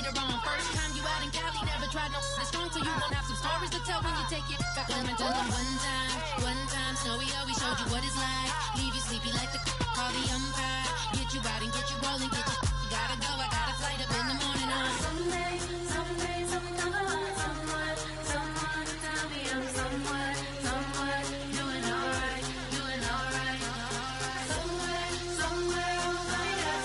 later on. First time you out in Cali, never tried no strong, so you gon' have some stories to tell when you take it. Let me tell them one time, Snowy always showed you what it's like. Leave you sleepy like the call the umpire. Get you out and get you rolling, get you gotta go. I got a flight up in the morning on someday, someone tell me I'm someone doing alright. Somewhere I'll find out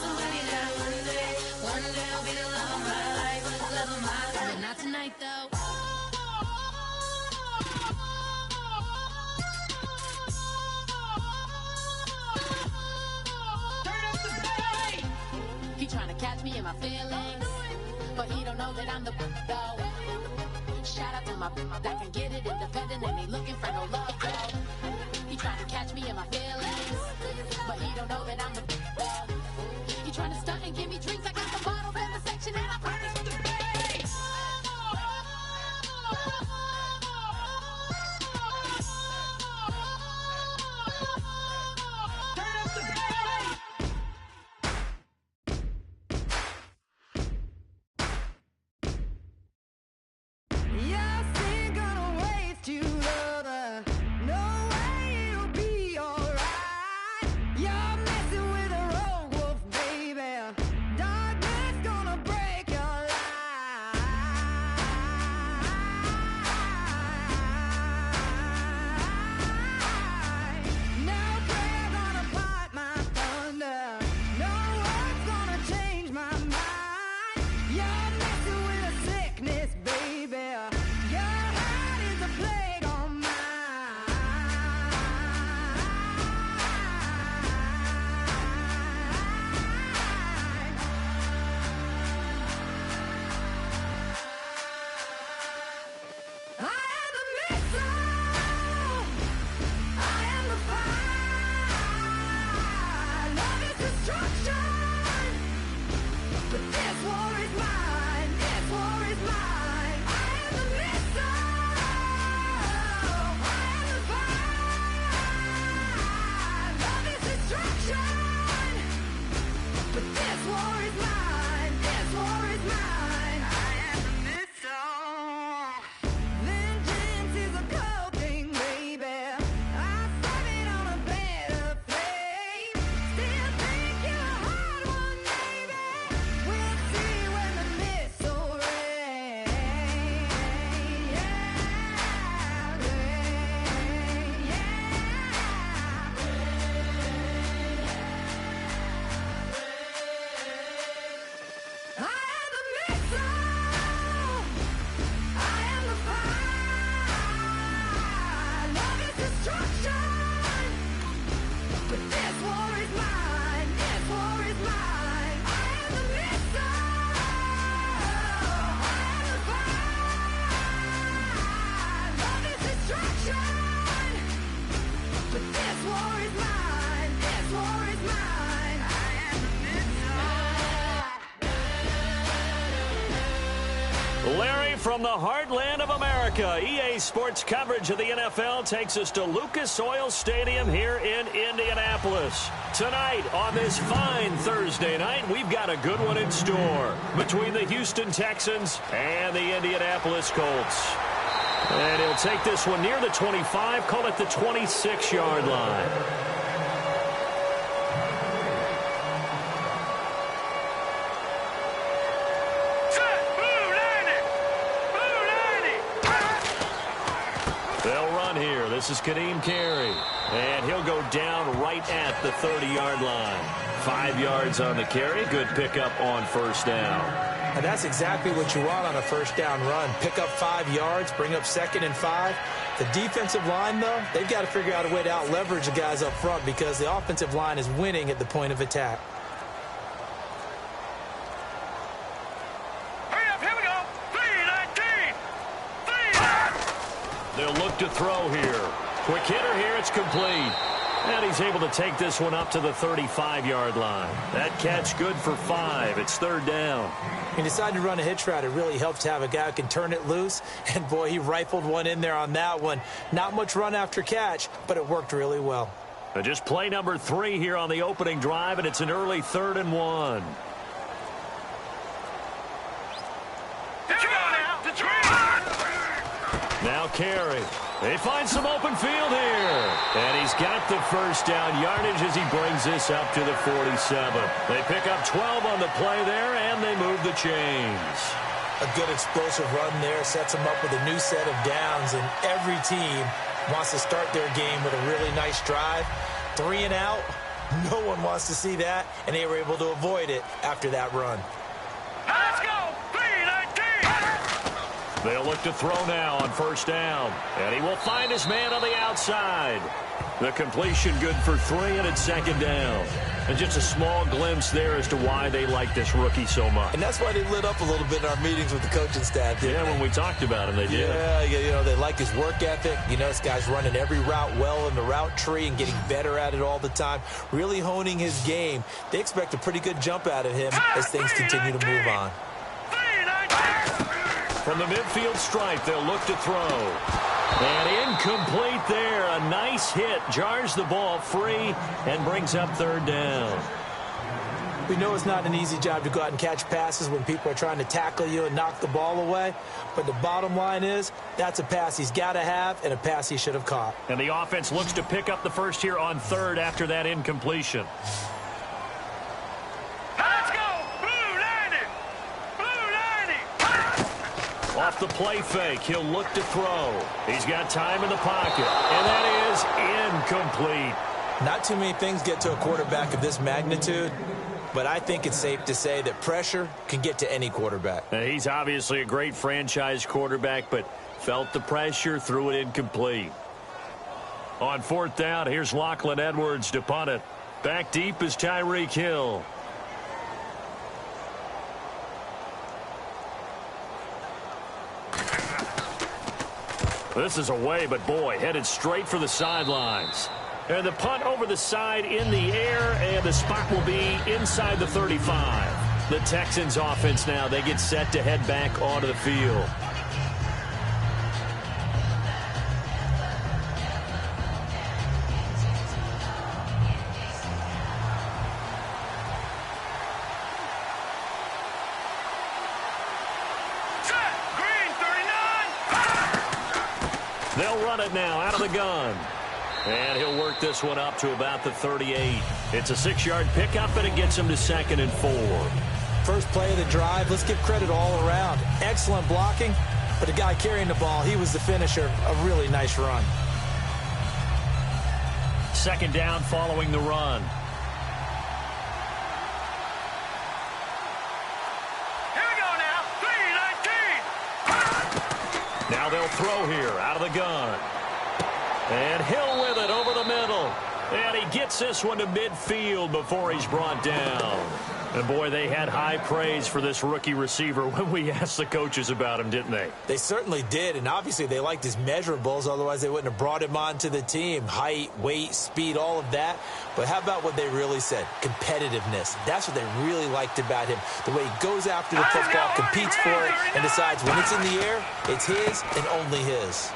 somebody that one day I'll be the love of my life, but not tonight though. Trying to catch me in my feelings, but he don't know that I'm the though. Shout out to my that can get it independent and ain't looking for no love though. He trying to catch me in my feelings, but he don't know that I'm the though. He trying to stunt and give me drinks. I got the bottles in the section and I promise to pay. From the heartland of America, EA Sports coverage of the NFL takes us to Lucas Oil Stadium here in Indianapolis. Tonight, on this fine Thursday night, we've got a good one in store between the Houston Texans and the Indianapolis Colts. And he'll take this one near the 25, call it the 26-yard line. This is Kadeem Carey, and he'll go down right at the 30-yard line. 5 yards on the carry. Good pickup on first down. And that's exactly what you want on a first down run. Pick up 5 yards, bring up 2nd and 5. The defensive line, though, they've got to figure out a way to out-leverage the guys up front because the offensive line is winning at the point of attack. They'll look to throw here. Quick hitter here. It's complete. And he's able to take this one up to the 35-yard line. That catch good for 5. It's 3rd down. He decided to run a hitch route. It really helps to have a guy who can turn it loose. And, boy, he rifled one in there on that one. Not much run after catch, but it worked really well. Just play number 3 here on the opening drive, and it's an early 3rd and 1. Now carry. They find some open field here. And he's got the first down yardage as he brings this up to the 47. They pick up 12 on the play there, and they move the chains. A good explosive run there sets them up with a new set of downs, and every team wants to start their game with a really nice drive. 3 and out. No one wants to see that, and they were able to avoid it after that run. Let's go! 3-19! They'll look to throw now on first down. And he will find his man on the outside. The completion good for 3, and it's second down. And just a small glimpse there as to why they like this rookie so much. And that's why they lit up a little bit in our meetings with the coaching staff. Yeah, when we talked about him, they did. Yeah, you know, they like his work ethic. You know, this guy's running every route well in the route tree and getting better at it all the time, really honing his game. They expect a pretty good jump out of him as things continue to move on. From the midfield stripe, they'll look to throw. And incomplete there. A nice hit. Jars the ball free and brings up third down. We know it's not an easy job to go out and catch passes when people are trying to tackle you and knock the ball away. But the bottom line is, that's a pass he's got to have and a pass he should have caught. And the offense looks to pick up the first here on third after that incompletion. Off the play fake, he'll look to throw. He's got time in the pocket, and that is incomplete. Not too many things get to a quarterback of this magnitude, but I think it's safe to say that pressure can get to any quarterback. Now, he's obviously a great franchise quarterback, but felt the pressure, threw it incomplete. On fourth down, here's Lachlan Edwards to punt it. Back deep is Tyreek Hill. This is away, but boy, headed straight for the sidelines. And the punt over the side in the air, and the spot will be inside the 35. The Texans offense now, they get set to head back onto the field. They'll run it now out of the gun. And he'll work this one up to about the 38. It's a 6-yard pickup, and it gets him to 2nd and 4. First play of the drive, let's give credit all around. Excellent blocking, but the guy carrying the ball, he was the finisher. A really nice run. Second down following the run. Now they'll throw here out of the gun. And Hill with it over the middle. And he gets this one to midfield before he's brought down. And, boy, they had high praise for this rookie receiver when we asked the coaches about him, didn't they? They certainly did, and obviously they liked his measurables. Otherwise, they wouldn't have brought him onto the team. Height, weight, speed, all of that. But how about what they really said? Competitiveness. That's what they really liked about him. The way he goes after the football, competes for it, and decides when it's in the air, it's his and only his.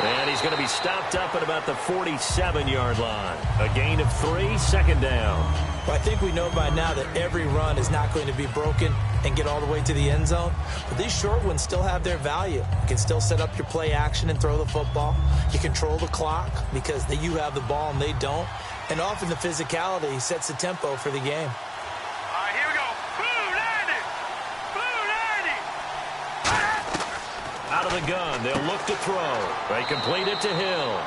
And he's going to be stopped up at about the 47-yard line. A gain of 3, second down. Well, I think we know by now that every run is not going to be broken and get all the way to the end zone. But these short ones still have their value. You can still set up your play action and throw the football. You control the clock because you have the ball and they don't. And often the physicality sets the tempo for the game. Out of the gun, they'll look to throw. They complete it to Hill.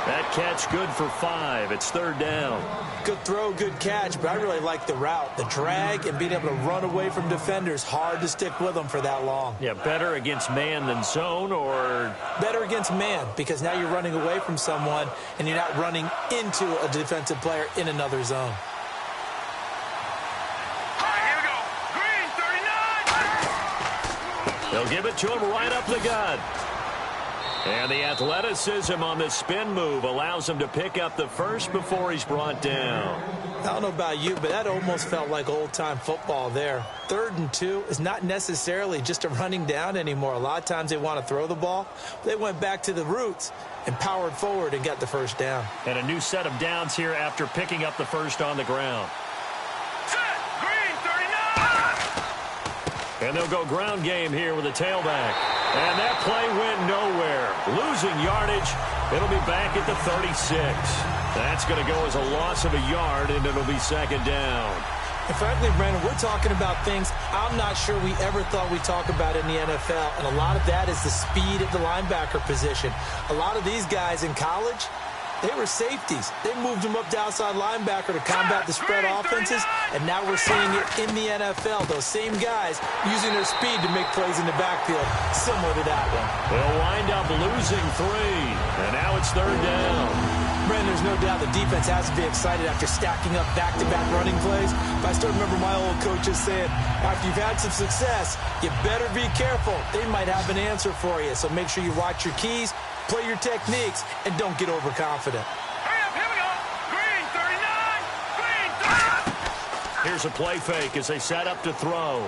That catch good for 5. It's third down. Good throw, good catch, but I really like the route. The drag and being able to run away from defenders. Hard to stick with them for that long. Yeah, better against man than zone, or? Better against man, because now you're running away from someone and you're not running into a defensive player in another zone. They'll give it to him right up the gut. And the athleticism on the spin move allows him to pick up the first before he's brought down. I don't know about you, but that almost felt like old-time football there. 3rd and 2 is not necessarily just a running down anymore. A lot of times they want to throw the ball. They went back to the roots and powered forward and got the first down. And a new set of downs here after picking up the first on the ground. And they'll go ground game here with a tailback. And that play went nowhere. Losing yardage. It'll be back at the 36. That's going to go as a loss of a yard, and it'll be second down. And frankly, Brandon, we're talking about things I'm not sure we ever thought we'd talk about in the NFL. And a lot of that is the speed at the linebacker position. A lot of these guys in college, they were safeties. They moved them up to outside linebacker to combat the spread offenses, and now we're seeing it in the NFL. Those same guys using their speed to make plays in the backfield, similar to that one. They'll wind up losing 3, and now it's third down. Brandon, there's no doubt the defense has to be excited after stacking up back-to-back running plays. But I still remember my old coaches saying, after you've had some success, you better be careful. They might have an answer for you, so make sure you watch your keys, play your techniques, and don't get overconfident. Hurry up, here we go. Green 39. Green 39. Here's a play fake as they set up to throw.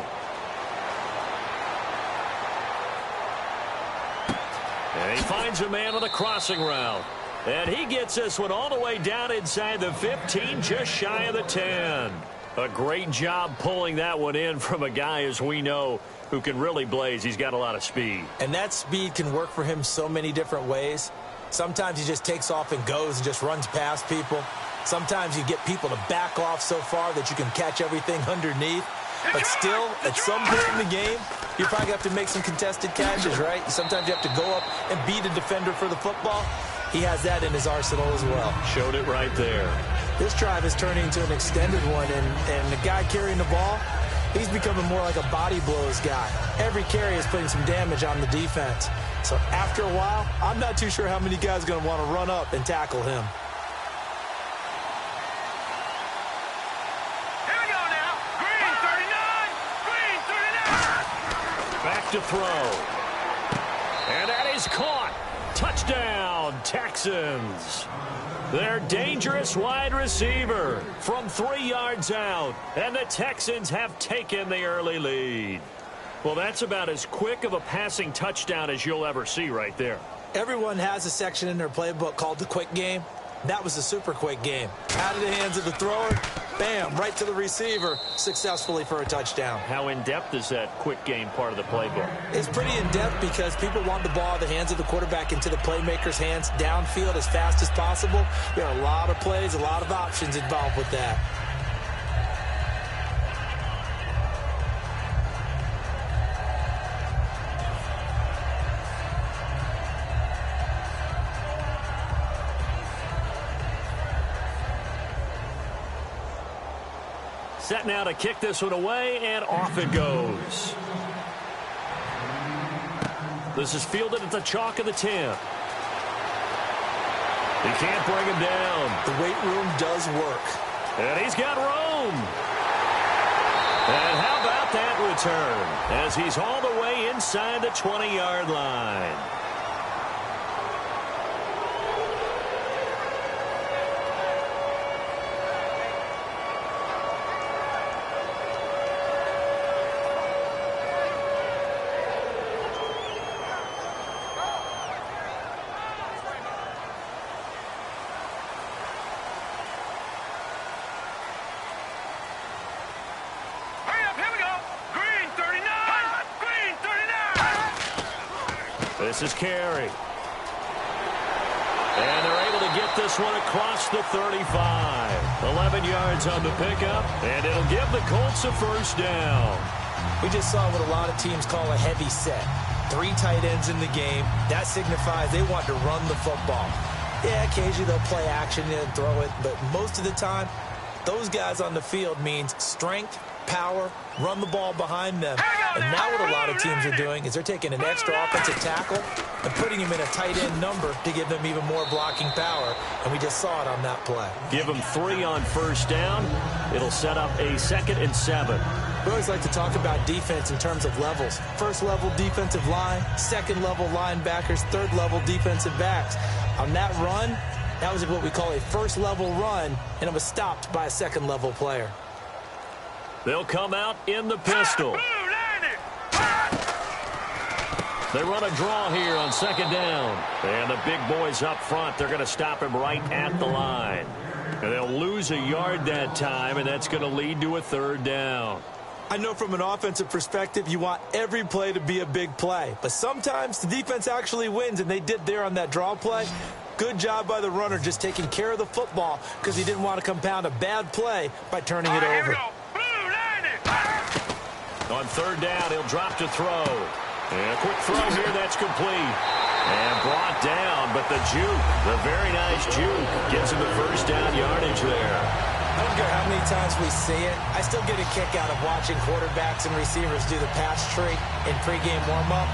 And he finds a man on the crossing route. And he gets this one all the way down inside the 15, just shy of the 10. A great job pulling that one in from a guy, as we know, who can really blaze. He's got a lot of speed. And that speed can work for him so many different ways. Sometimes he just takes off and goes and just runs past people. Sometimes you get people to back off so far that you can catch everything underneath. But still, at some point in the game, you probably have to make some contested catches, right? Sometimes you have to go up and beat a defender for the football. He has that in his arsenal as well. Showed it right there. This drive is turning into an extended one, and the guy carrying the ball, he's becoming more like a body blows guy. Every carry is putting some damage on the defense. So after a while, I'm not too sure how many guys are going to want to run up and tackle him. Here we go now. Green 39. Green 39. Back to throw. And that is caught. Touchdown, Texans. Their dangerous wide receiver from 3 yards out. And the Texans have taken the early lead. Well, that's about as quick of a passing touchdown as you'll ever see right there. Everyone has a section in their playbook called the quick game. That was a super quick game. Out of the hands of the thrower, bam, right to the receiver, successfully for a touchdown. How in-depth is that quick game part of the playbook? It's pretty in-depth because people want the ball out of the hands of the quarterback into the playmaker's hands downfield as fast as possible. There are a lot of plays, a lot of options involved with that. Set now to kick this one away, and off it goes. This is fielded at the chalk of the 10. He can't bring him down. The weight room does work. And he's got room. And how about that return as he's all the way inside the 20-yard line. This is Carey. And they're able to get this one across the 35. 11 yards on the pickup, and it'll give the Colts a first down. We just saw what a lot of teams call a heavy set. 3 tight ends in the game. That signifies they want to run the football. Yeah, occasionally they'll play action and throw it, but most of the time, those guys on the field means strength, power, run the ball behind them. And now what a lot of teams are doing is they're taking an extra offensive tackle and putting him in a tight end number to give them even more blocking power. And we just saw it on that play. Give them 3 on first down. It'll set up a 2nd and 7. We always like to talk about defense in terms of levels. First level defensive line, second level linebackers, third level defensive backs. On that run, that was what we call a first level run, and it was stopped by a second level player. They'll come out in the pistol. They run a draw here on 2nd down. And the big boys up front, they're going to stop him right at the line. And they'll lose a yard that time, and that's going to lead to a 3rd down. I know from an offensive perspective, you want every play to be a big play. But sometimes the defense actually wins, and they did there on that draw play. Good job by the runner just taking care of the football because he didn't want to compound a bad play by turning it over. On third down, he'll drop to throw. And a quick throw here that's complete. And brought down, but the juke, the very nice juke, gives him the first down yardage there. I don't care how many times we see it. I still get a kick out of watching quarterbacks and receivers do the pass tree in pregame warm-up.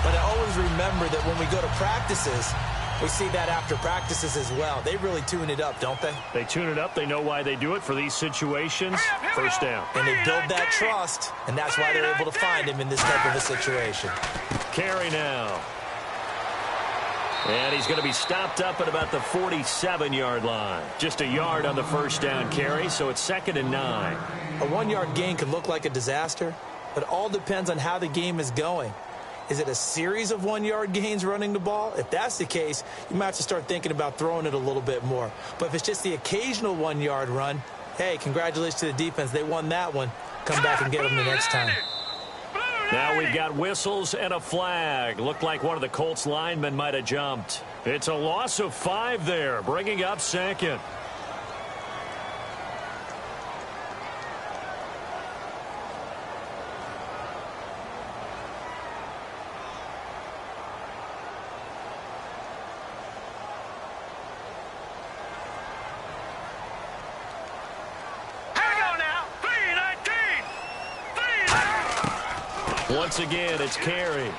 But I always remember that when we go to practices, we see that after practices as well. They really tune it up, don't they? They tune it up. They know why they do it for these situations. First down. And they build that trust, and that's why they're able to find him in this type of a situation. Carry now. And he's going to be stopped up at about the 47-yard line. Just a yard on the first down carry, so it's 2nd and 9. A 1-yard gain can look like a disaster, but it all depends on how the game is going. Is it a series of 1-yard gains running the ball? If that's the case, you might have to start thinking about throwing it a little bit more. But if it's just the occasional 1-yard run, hey, congratulations to the defense. They won that one. Come back and get them the next time. Now we've got whistles and a flag. Looked like one of the Colts linemen might have jumped. It's a loss of 5 there, bringing up 2nd. Once again, it's Carey.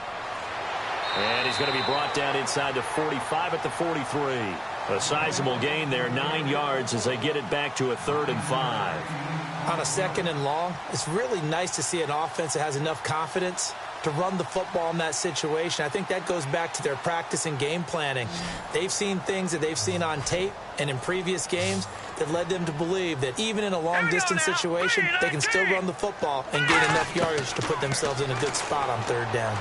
And he's going to be brought down inside the 45 at the 43. A sizable gain there, 9 yards as they get it back to a 3rd and 5. On a 2nd and long, it's really nice to see an offense that has enough confidence to run the football in that situation. I think that goes back to their practice and game planning. They've seen things that they've seen on tape and in previous games that led them to believe that even in a long-distance situation, they can still run the football and gain enough yardage to put themselves in a good spot on 3rd down.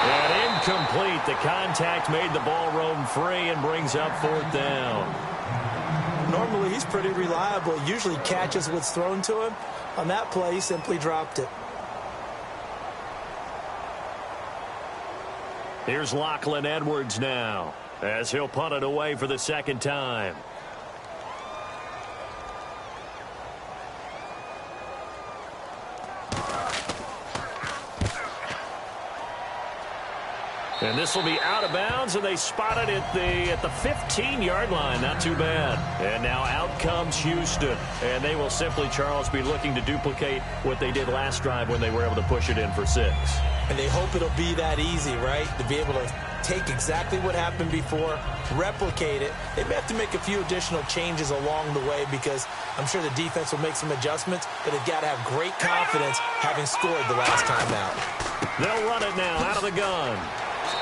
And incomplete. The contact made the ball roam free and brings up 4th down. Normally, he's pretty reliable. He usually catches what's thrown to him. On that play, he simply dropped it. Here's Lachlan Edwards now as he'll punt it away for the 2nd time. And this will be out of bounds, and they spot it at the 15-yard line. Not too bad. And now out comes Houston. And they will simply, Charles, be looking to duplicate what they did last drive when they were able to push it in for 6. And they hope it'll be that easy, right? To be able to take exactly what happened before, replicate it. They may have to make a few additional changes along the way because I'm sure the defense will make some adjustments, but they've got to have great confidence having scored the last time out. They'll run it now out of the gun.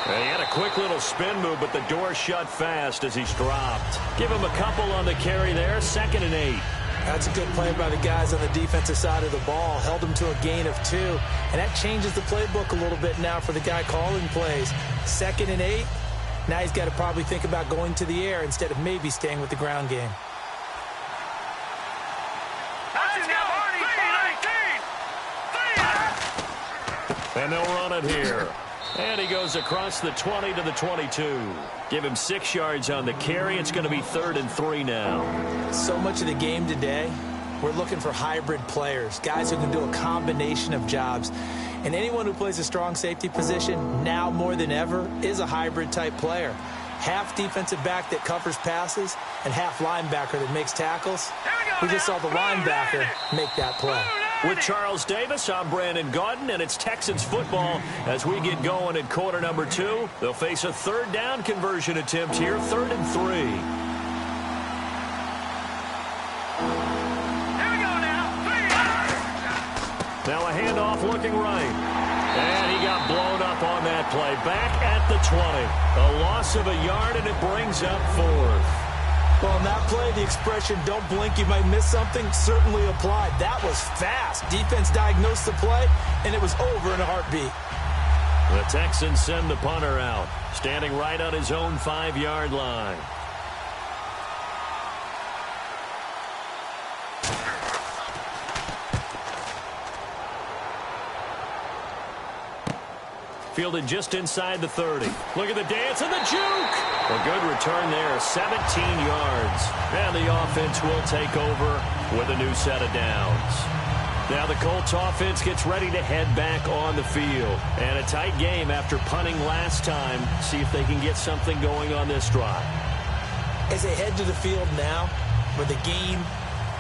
And he had a quick little spin move, but the door shut fast as he's dropped. Give him a couple on the carry there, 2nd and 8. That's a good play by the guys on the defensive side of the ball. Held him to a gain of 2. And that changes the playbook a little bit now for the guy calling plays. 2nd and 8. Now he's got to probably think about going to the air instead of maybe staying with the ground game. And they'll run it here. And he goes across the 20 to the 22. Give him 6 yards on the carry. It's going to be 3rd and 3 now. So much of the game today, we're looking for hybrid players, guys who can do a combination of jobs. And anyone who plays a strong safety position, now more than ever, is a hybrid-type player. Half defensive back that covers passes and half linebacker that makes tackles. We just saw the linebacker make that play. With Charles Davis, I'm Brandon Gaudin, and it's Texans football as we get going in quarter number 2. They'll face a 3rd down conversion attempt here, 3rd and 3. Here we go now. Now a handoff looking right. And he got blown up on that play. Back at the 20. A loss of a yard, and it brings up 4th. Well, on that play, the expression, don't blink, you might miss something, certainly applied. That was fast. Defense diagnosed the play, and it was over in a heartbeat. The Texans send the punter out, standing right on his own 5-yard line. Fielded just inside the 30. Look at the dance and the juke. A good return there, 17 yards. And the offense will take over with a new set of downs. Now the Colts offense gets ready to head back on the field. And a tight game after punting last time. See if they can get something going on this drive. As they head to the field now, with the game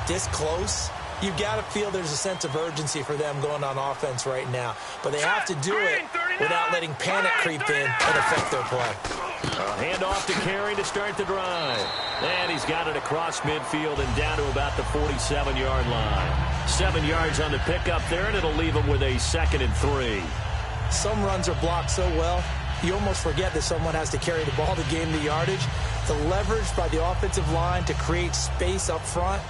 this close, you've got to feel there's a sense of urgency for them going on offense right now. But they have to do it without letting panic creep in and affect their play. Hand off to Carey to start the drive. And he's got it across midfield and down to about the 47-yard line. 7 yards on the pickup there, and it'll leave him with a 2nd and 3. Some runs are blocked so well, you almost forget that someone has to carry the ball to gain the yardage. The leverage by the offensive line to create space up front,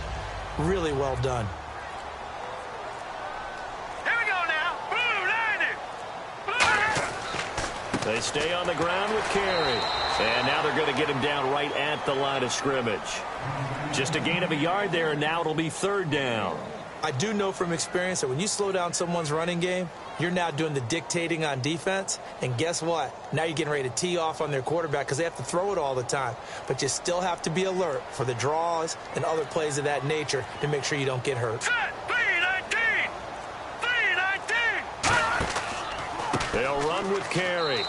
really well done. Here we go now. Blue 90. They stay on the ground with Carey. And now they're going to get him down right at the line of scrimmage. Just a gain of a yard there, and now it'll be 3rd down. I do know from experience that when you slow down someone's running game, you're now doing the dictating on defense. And guess what? Now you're getting ready to tee off on their quarterback because they have to throw it all the time. But you still have to be alert for the draws and other plays of that nature to make sure you don't get hurt. Set. 319. 319. They'll run with Carey.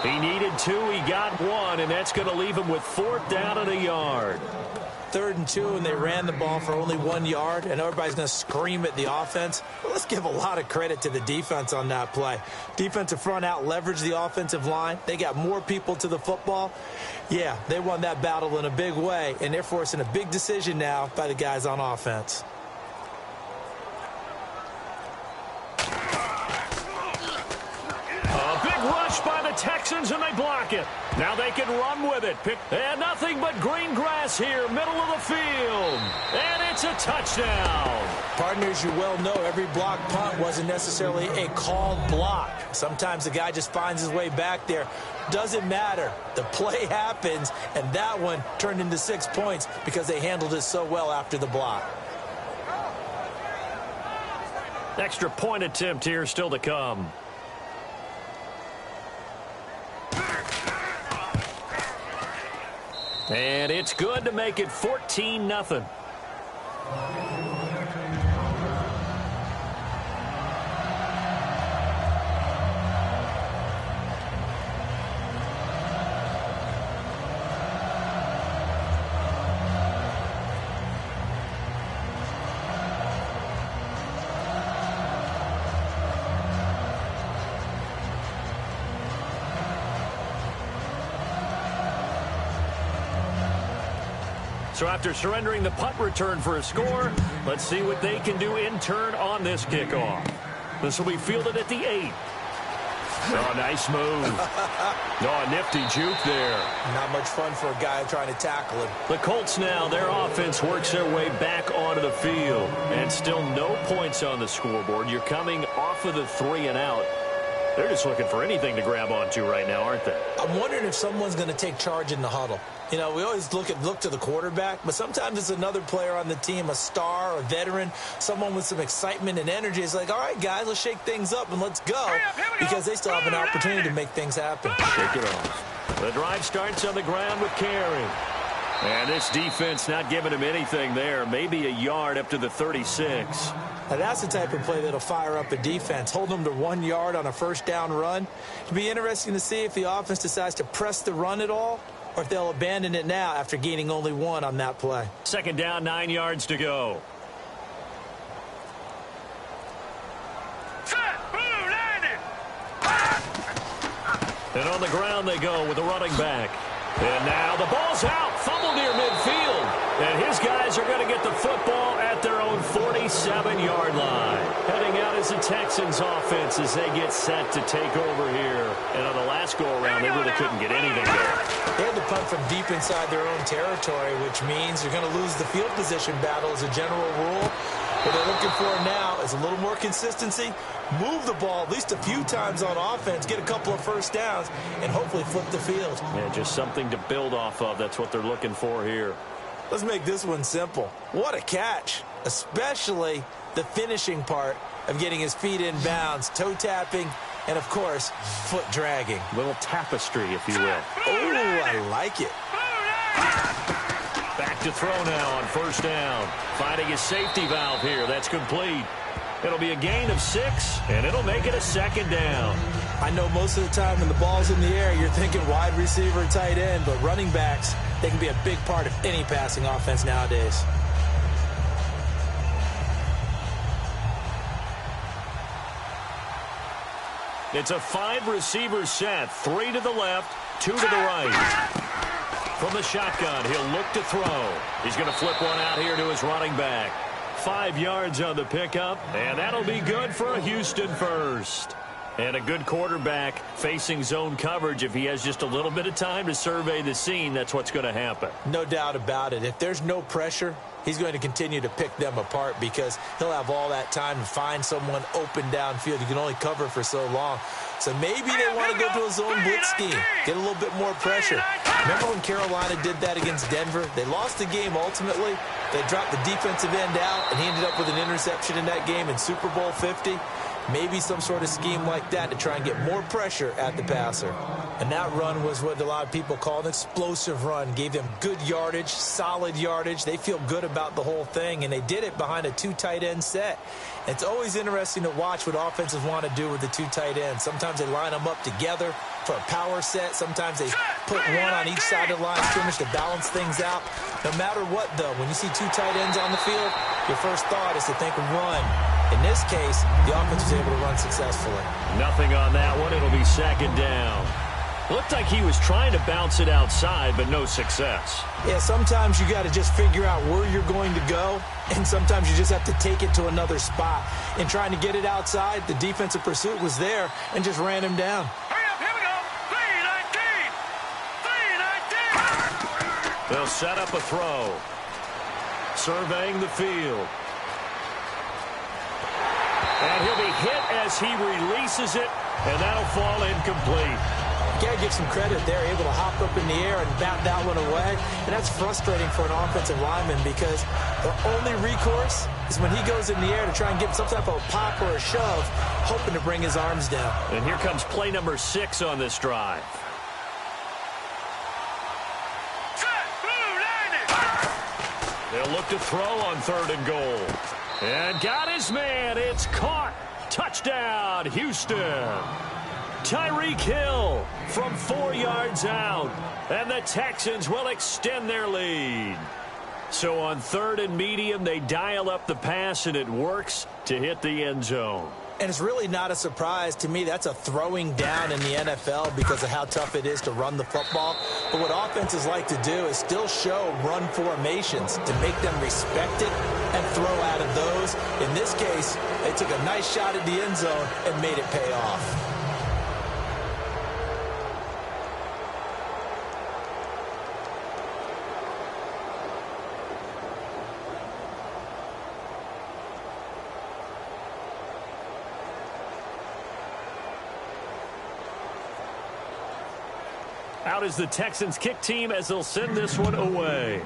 He needed 2. He got 1, and that's going to leave him with 4th down and a yard. 3rd and 2, and they ran the ball for only 1 yard, and everybody's going to scream at the offense. Well, let's give a lot of credit to the defense on that play. Defensive front out leveraged the offensive line. They got more people to the football. Yeah, they won that battle in a big way, and they're forcing a big decision now by the guys on offense. A big rush by the Texans, and they block it. Now they can run with it. And nothing but green grass here, middle of the field. And it's a touchdown. Partners, you well know every block punt wasn't necessarily a called block. Sometimes the guy just finds his way back there. Doesn't matter. The play happens, and that one turned into 6 points because they handled it so well after the block. Extra point attempt here still to come. And it's good to make it 14-0. So after surrendering the punt return for a score, let's see what they can do in turn on this kickoff. This will be fielded at the 8. Oh, nice move. Oh, a nifty juke there. Not much fun for a guy trying to tackle him. The Colts now, their offense works their way back onto the field. And still no points on the scoreboard. You're coming off of the 3 and out. They're just looking for anything to grab onto right now, aren't they? I'm wondering if someone's going to take charge in the huddle. You know, we always look to the quarterback, but sometimes it's another player on the team, a star, a veteran, someone with some excitement and energy. It's like, all right, guys, let's shake things up and let's go, because they still have an opportunity to make things happen. Shake it off. The drive starts on the ground with Carey. And this defense not giving him anything there. Maybe a yard up to the 36. Now, that's the type of play that'll fire up a defense. Hold them to 1 yard on a first down run. It'll be interesting to see if the offense decides to press the run at all, or if they'll abandon it now after gaining only 1 on that play. 2nd down, 9 yards to go. Set. Blue 90. And on the ground they go with the running back. And now the ball's out. Fumble near midfield. And his guys are going to get the football at their own 47-yard line. Heading out is the Texans offense as they get set to take over here. And on the last go-around, they really couldn't get anything there. They had to punt from deep inside their own territory, which means you're going to lose the field position battle as a general rule. What they're looking for now is a little more consistency, move the ball at least a few times on offense, get a couple of first downs, and hopefully flip the field. Yeah, just something to build off of. That's what they're looking for here. Let's make this one simple. What a catch, especially the finishing part of getting his feet in bounds, toe tapping and, of course, foot dragging. Little tapestry, if you will. Oh, I like it. Back to throw now on first down. Finding his safety valve here. That's complete. It'll be a gain of 6, and it'll make it a second down. I know most of the time when the ball's in the air, you're thinking wide receiver, tight end, but running backs, they can be a big part of any passing offense nowadays. It's a 5-receiver set. 3 to the left, 2 to the right. From the shotgun, he'll look to throw. He's going to flip one out here to his running back. 5 yards on the pickup, and that'll be good for a Houston first. And a good quarterback facing zone coverage. If he has just a little bit of time to survey the scene, that's what's going to happen. No doubt about it. If there's no pressure, he's going to continue to pick them apart because he'll have all that time to find someone open downfield. You can only cover for so long. So maybe they want to go to a zone blitz scheme, get a little bit more pressure. Remember when Carolina did that against Denver? They lost the game ultimately. They dropped the defensive end out, and he ended up with an interception in that game in Super Bowl 50. Maybe some sort of scheme like that to try and get more pressure at the passer. And that run was what a lot of people call an explosive run. Gave them good yardage, solid yardage. They feel good about the whole thing, and they did it behind a 2 tight end set. It's always interesting to watch what offenses want to do with the 2 tight ends. Sometimes they line them up together for a power set. Sometimes they put one on each side of the line of scrimmage to balance things out. No matter what, though, when you see 2 tight ends on the field, your first thought is to think run. In this case, the offense was able to run successfully. Nothing on that one. It'll be second down. Looked like he was trying to bounce it outside, but no success. Yeah, sometimes you got to just figure out where you're going to go, and sometimes you just have to take it to another spot. In trying to get it outside, the defensive pursuit was there and just ran him down. Hurry up, here we go. 3-19. 3-19. They'll set up a throw. Surveying the field. And he'll be hit as he releases it, and that'll fall incomplete. You got to give some credit there, able to hop up in the air and bat that one away. And that's frustrating for an offensive lineman because the only recourse is when he goes in the air to try and get some type of a pop or a shove, hoping to bring his arms down. And here comes play number 6 on this drive. They'll look to throw on 3rd and goal. And got his man. It's caught. Touchdown, Houston. Tyreek Hill from 4 yards out. And the Texans will extend their lead. So on 3rd and medium, they dial up the pass, and it works to hit the end zone. And it's really not a surprise to me. That's a throwing down in the NFL because of how tough it is to run the football. But what offenses like to do is still show run formations to make them respect it and throw out of those. In this case, they took a nice shot at the end zone and made it pay off. Out is the Texans kick team as they'll send this one away.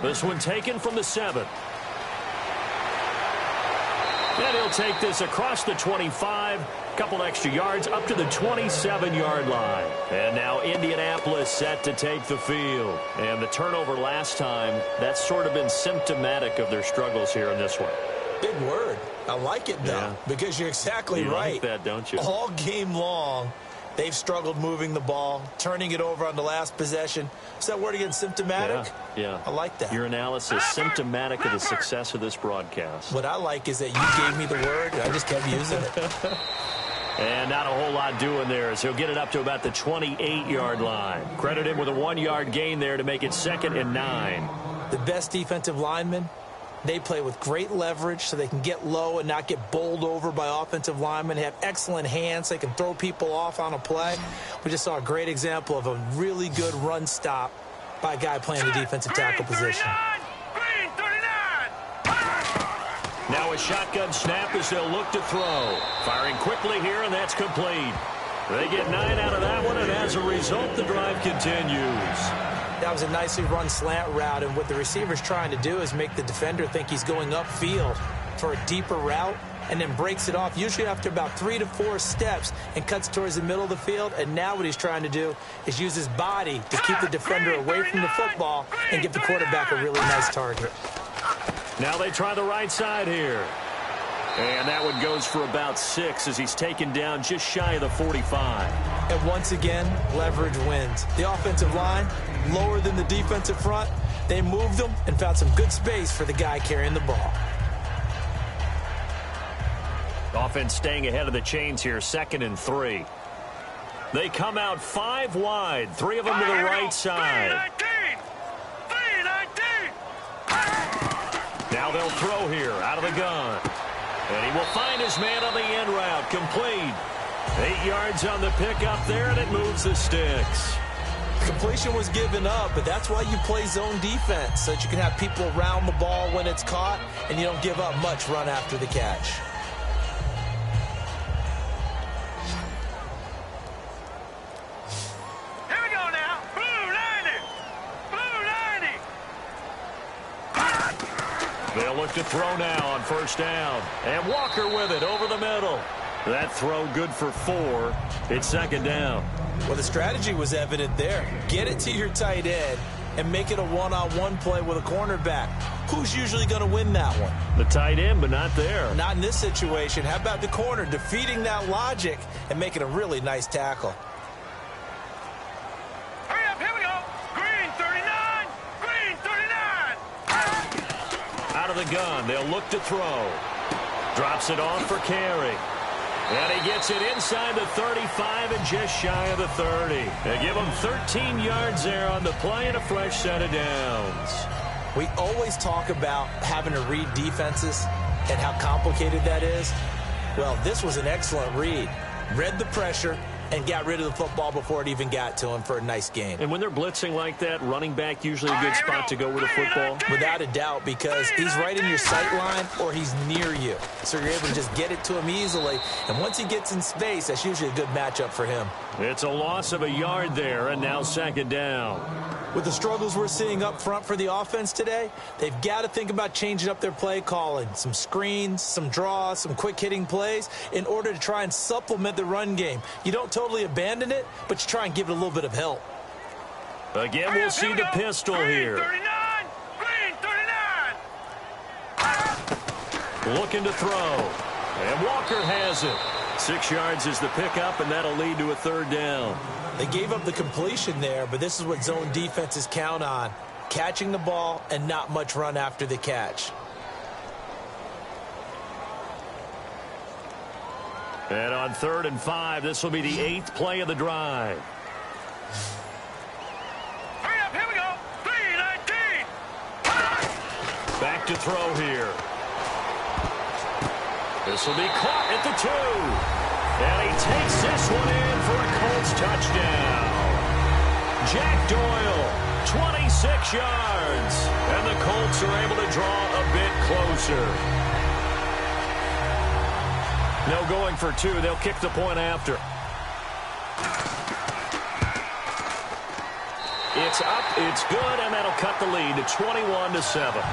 This one taken from the 7. And he'll take this across the 25. Couple extra yards up to the 27-yard line. And now Indianapolis set to take the field. And the turnover last time, that's sort of been symptomatic of their struggles here in this one. Big word. I like it, though, because you're exactly right. You like that, don't you? All game long, they've struggled moving the ball, turning it over on the last possession. Is that word again, symptomatic? Yeah. I like that. Your analysis, symptomatic of the success of this broadcast. What I like is that you gave me the word, and I just kept using it. And not a whole lot doing there as he'll get it up to about the 28-yard line. Credit him with a 1-yard gain there to make it 2nd and 9. The best defensive linemen, they play with great leverage so they can get low and not get bowled over by offensive linemen. They have excellent hands. They can throw people off on a play. We just saw a great example of a really good run stop by a guy playing the defensive tackle position. Now a shotgun snap as they'll look to throw. Firing quickly here, and that's complete. They get 9 out of that one, and as a result, the drive continues. That was a nicely run slant route, and what the receiver's trying to do is make the defender think he's going upfield for a deeper route. and then breaks it off, usually after about 3 to 4 steps, and cuts towards the middle of the field. And now what he's trying to do is use his body to keep the defender away from the football and give the quarterback a really nice target. Now they try the right side here. And that one goes for about 6 as he's taken down just shy of the 45. And once again, leverage wins. The offensive line, lower than the defensive front. They moved them and found some good space for the guy carrying the ball. Offense staying ahead of the chains here, 2nd and 3. They come out 5 wide, 3 of them to the right side. 3-19. Now they'll throw here out of the gun. And he will find his man on the end route, complete. 8 yards on the pickup there, and it moves the sticks. Completion was given up, but that's why you play zone defense, so that you can have people around the ball when it's caught, and you don't give up much run after the catch. Here we go now. Blue 90. Blue 90. They'll look to throw now on 1st down. And Walker with it over the middle. That throw good for 4. It's 2nd down. Well, the strategy was evident there. Get it to your tight end and make it a one-on-one play with a cornerback. Who's usually going to win that one? The tight end, but not there. Not in this situation. How about the corner defeating that logic and making a really nice tackle? Hurry up, here we go. Green 39. Green 39. Out of the gun, they'll look to throw. Drops it off for carry. And he gets it inside the 35 and just shy of the 30. They give him 13 yards there on the play and a fresh set of downs. We always talk about having to read defenses and how complicated that is. Well, this was an excellent read. Read the pressure and got rid of the football before it even got to him for a nice gain. And when they're blitzing like that, running back usually a good spot to go with the football. Without a doubt, because he's right in your sight line or he's near you. So you're able to just get it to him easily. And once he gets in space, that's usually a good matchup for him. It's a loss of a yard there, and now 2nd down. With the struggles we're seeing up front for the offense today, they've got to think about changing up their play calling. Some screens, some draws, some quick-hitting plays in order to try and supplement the run game. You don't totally abandon it, but you try and give it a little bit of help. Again, we'll see the pistol here. Green 39. Looking to throw. And Walker has it. 6 yards is the pickup, and that'll lead to a 3rd down. They gave up the completion there, but this is what zone defenses count on. Catching the ball and not much run after the catch. And on 3rd and 5, this will be the 8th play of the drive. Hurry up, here we go. 3-19. Back to throw here. This will be caught at the 2. And he takes this one in for a Colts touchdown. Jack Doyle, 26 yards. And the Colts are able to draw a bit closer. No going for 2. They'll kick the point after. It's up, it's good, and that'll cut the lead to 21-7.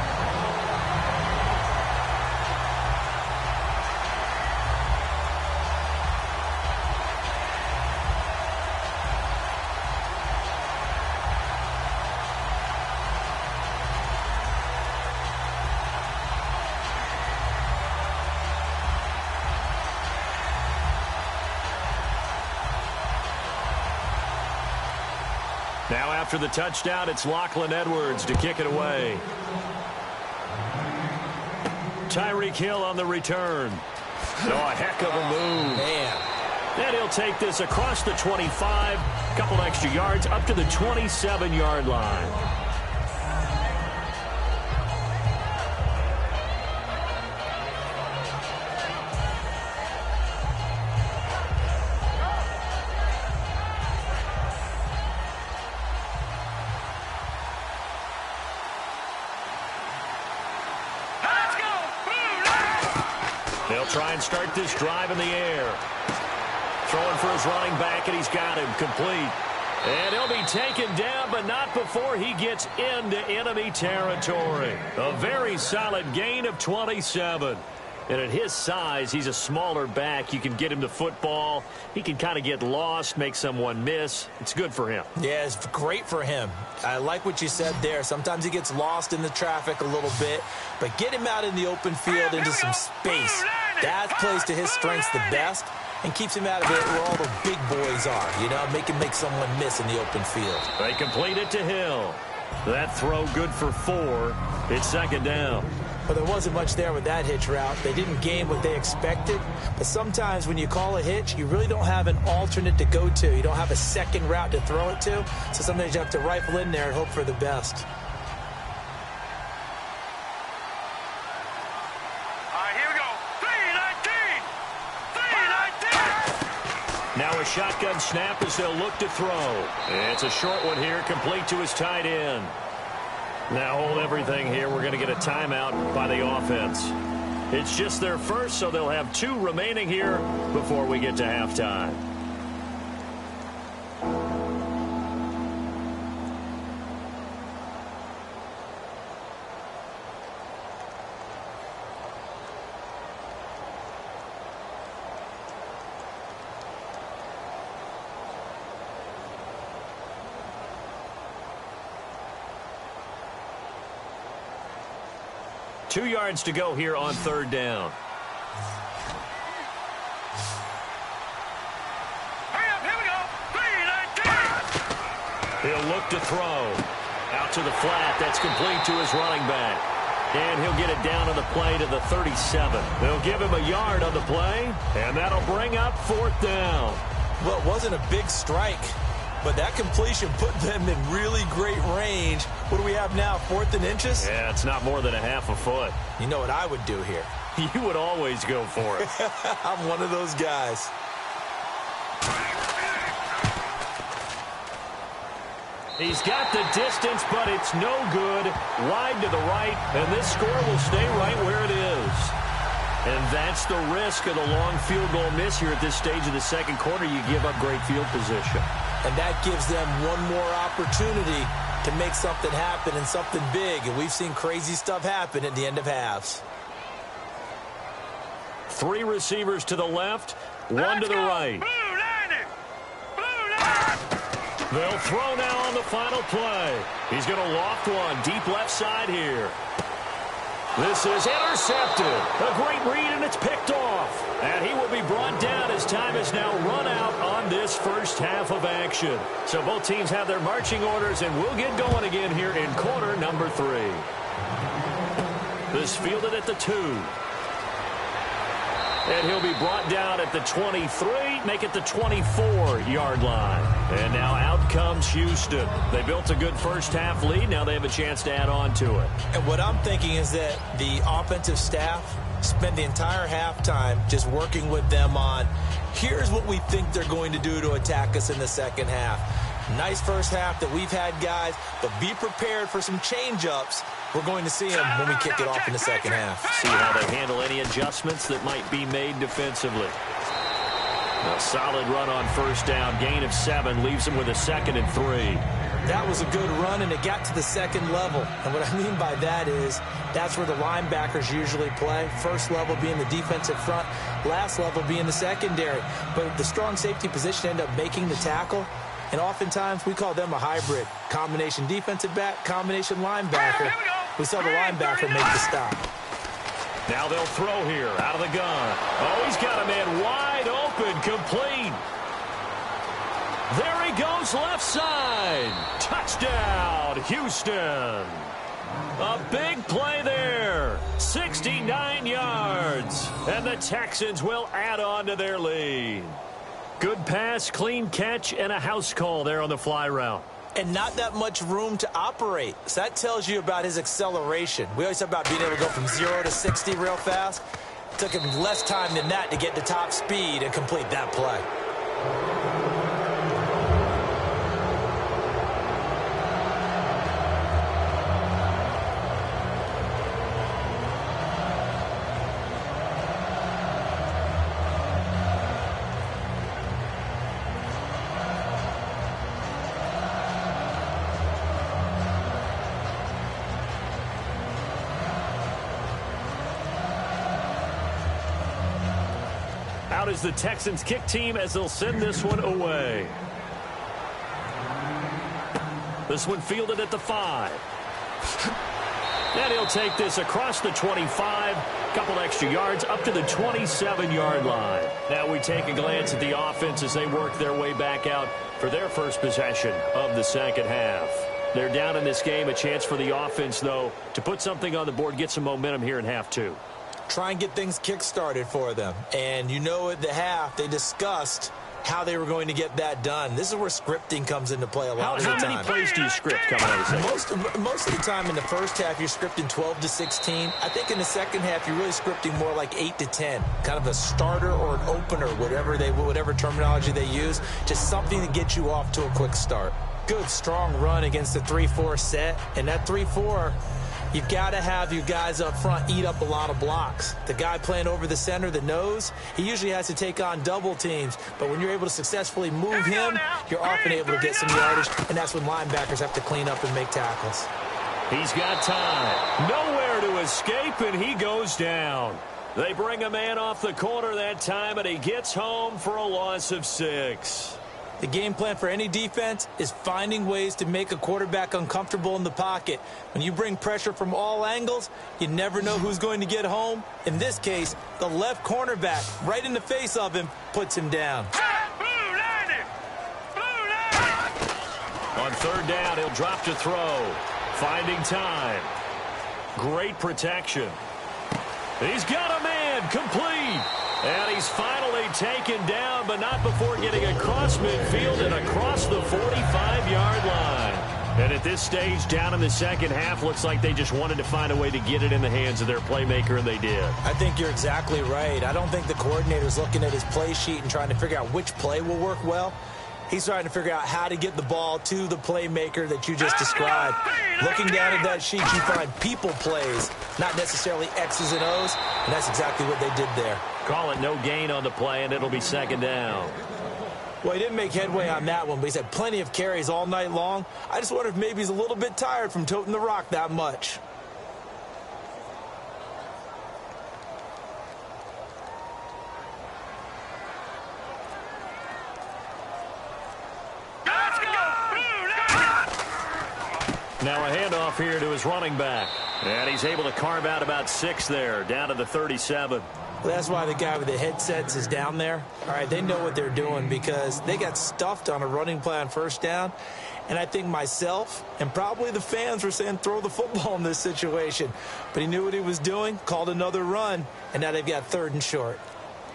Now after the touchdown, it's Lachlan Edwards to kick it away. Tyreek Hill on the return. Oh, a heck of a move. Man. And he'll take this across the 25, couple extra yards, up to the 27-yard line. They'll try and start this drive in the air. Throwing for his running back, and he's got him complete. And he'll be taken down, but not before he gets into enemy territory. A very solid gain of 27. And at his size, he's a smaller back. You can get him the football. He can kind of get lost, make someone miss. It's good for him. Yeah, it's great for him. I like what you said there. Sometimes he gets lost in the traffic a little bit, but get him out in the open field into some space. That plays to his strengths the best and keeps him out of it where all the big boys are, you know, make him make someone miss in the open field. They complete it to Hill. That throw good for 4. It's second down. Well, there wasn't much there with that hitch route. They didn't gain what they expected. But sometimes when you call a hitch, you really don't have an alternate to go to. You don't have a second route to throw it to. So sometimes you have to rifle in there and hope for the best. Now a shotgun snap as they'll look to throw. It's a short one here, complete to his tight end. Now hold everything here. We're going to get a timeout by the offense. It's just their first, so they'll have 2 remaining here before we get to halftime. Two yards to go here on third down. Here we go. 3-19. He'll look to throw. Out to the flat. That's complete to his running back. And he'll get it down on the play to the 37. They'll give him a yard on the play, and that'll bring up fourth down. Well, it wasn't a big strike, but that completion put them in really great range. What do we have now, 4th and inches? Yeah, it's not more than a half a foot. You know what I would do here? You would always go for it. I'm one of those guys. He's got the distance, but it's no good. Wide to the right, and this score will stay right where it is. And that's the risk of the long field goal miss here at this stage of the second quarter. You give up great field position. And that gives them one more opportunity to make something happen and something big. And we've seen crazy stuff happen at the end of halves. 3 receivers to the left, 1 to the right. They'll throw now on the final play. He's going to loft one deep left side here. This is intercepted. A great read, and it's picked off. And he will be brought down as time is now run out on this first half of action. So both teams have their marching orders, and we'll get going again here in quarter number 3. This fielded at the 2. And he'll be brought down at the 23, make it the 24-yard line. And now out comes Houston. They built a good first-half lead. Now they have a chance to add on to it. And what I'm thinking is that the offensive staff spend the entire halftime just working with them on, here's what we think they're going to do to attack us in the second half. Nice first half that we've had, guys, but be prepared for some change-ups. We're going to see them when we kick it off in the second half. See how they handle any adjustments that might be made defensively. A solid run on first down. Gain of 7 leaves them with a 2nd and 3. That was a good run, and it got to the second level. And what I mean by that is that's where the linebackers usually play. First level being the defensive front, last level being the secondary. But the strong safety position ended up making the tackle. And oftentimes we call them a hybrid. Combination defensive back, combination linebacker. We saw the linebacker make the stop. Now they'll throw here out of the gun. Oh, he's got a man wide open, complete. There he goes left side. Touchdown, Houston. A big play there. 69 yards. And the Texans will add on to their lead. Good pass, clean catch, and a house call there on the fly route. And not that much room to operate. So that tells you about his acceleration. We always talk about being able to go from 0 to 60 real fast. It took him less time than that to get to top speed and complete that play. Out is the Texans kick team as they'll send this one away. This one fielded at the 5. And he'll take this across the 25. Couple extra yards up to the 27-yard line. Now we take a glance at the offense as they work their way back out for their first possession of the second half. They're down in this game. A chance for the offense, though, to put something on the board, get some momentum here in half 2. Try and get things kick-started for them. And you know at the half, they discussed how they were going to get that done. This is where scripting comes into play a lot of the time. How many plays do you script coming out of the second? Most of the time in the first half, you're scripting 12 to 16. I think in the second half, you're really scripting more like 8 to 10. Kind of a starter or an opener, whatever terminology they use. Just something to get you off to a quick start. Good, strong run against the 3-4 set. And that 3-4, you've got to have your guys up front eat up a lot of blocks. The guy playing over the center, the nose, he usually has to take on double teams. But when you're able to successfully move him, you're often able to get some yardage, and that's when linebackers have to clean up and make tackles. He's got time. Nowhere to escape, and he goes down. They bring a man off the corner that time, and he gets home for a loss of 6. The game plan for any defense is finding ways to make a quarterback uncomfortable in the pocket. When you bring pressure from all angles, you never know who's going to get home. In this case, the left cornerback, right in the face of him, puts him down. On third down, he'll drop to throw. Finding time. Great protection. He's got a man, complete. And he's finally taken down, but not before getting across midfield and across the 45-yard line. And at this stage, down in the second half, looks like they just wanted to find a way to get it in the hands of their playmaker, and they did. I think you're exactly right. I don't think the coordinator's looking at his play sheet and trying to figure out which play will work well. He's trying to figure out how to get the ball to the playmaker that you just described. Looking down at that sheet, you find people plays, not necessarily X's and O's, and that's exactly what they did there. Call it no gain on the play, and it'll be second down. Well, he didn't make headway on that one, but he's had plenty of carries all night long. I just wonder if maybe he's a little bit tired from toting the rock that much. Now a handoff here to his running back. And he's able to carve out about 6 there, down to the 37. Well, that's why the guy with the headsets is down there. All right, they know what they're doing because they got stuffed on a running play on first down. And I think myself and probably the fans were saying throw the football in this situation. But he knew what he was doing, called another run, and now they've got 3rd and short.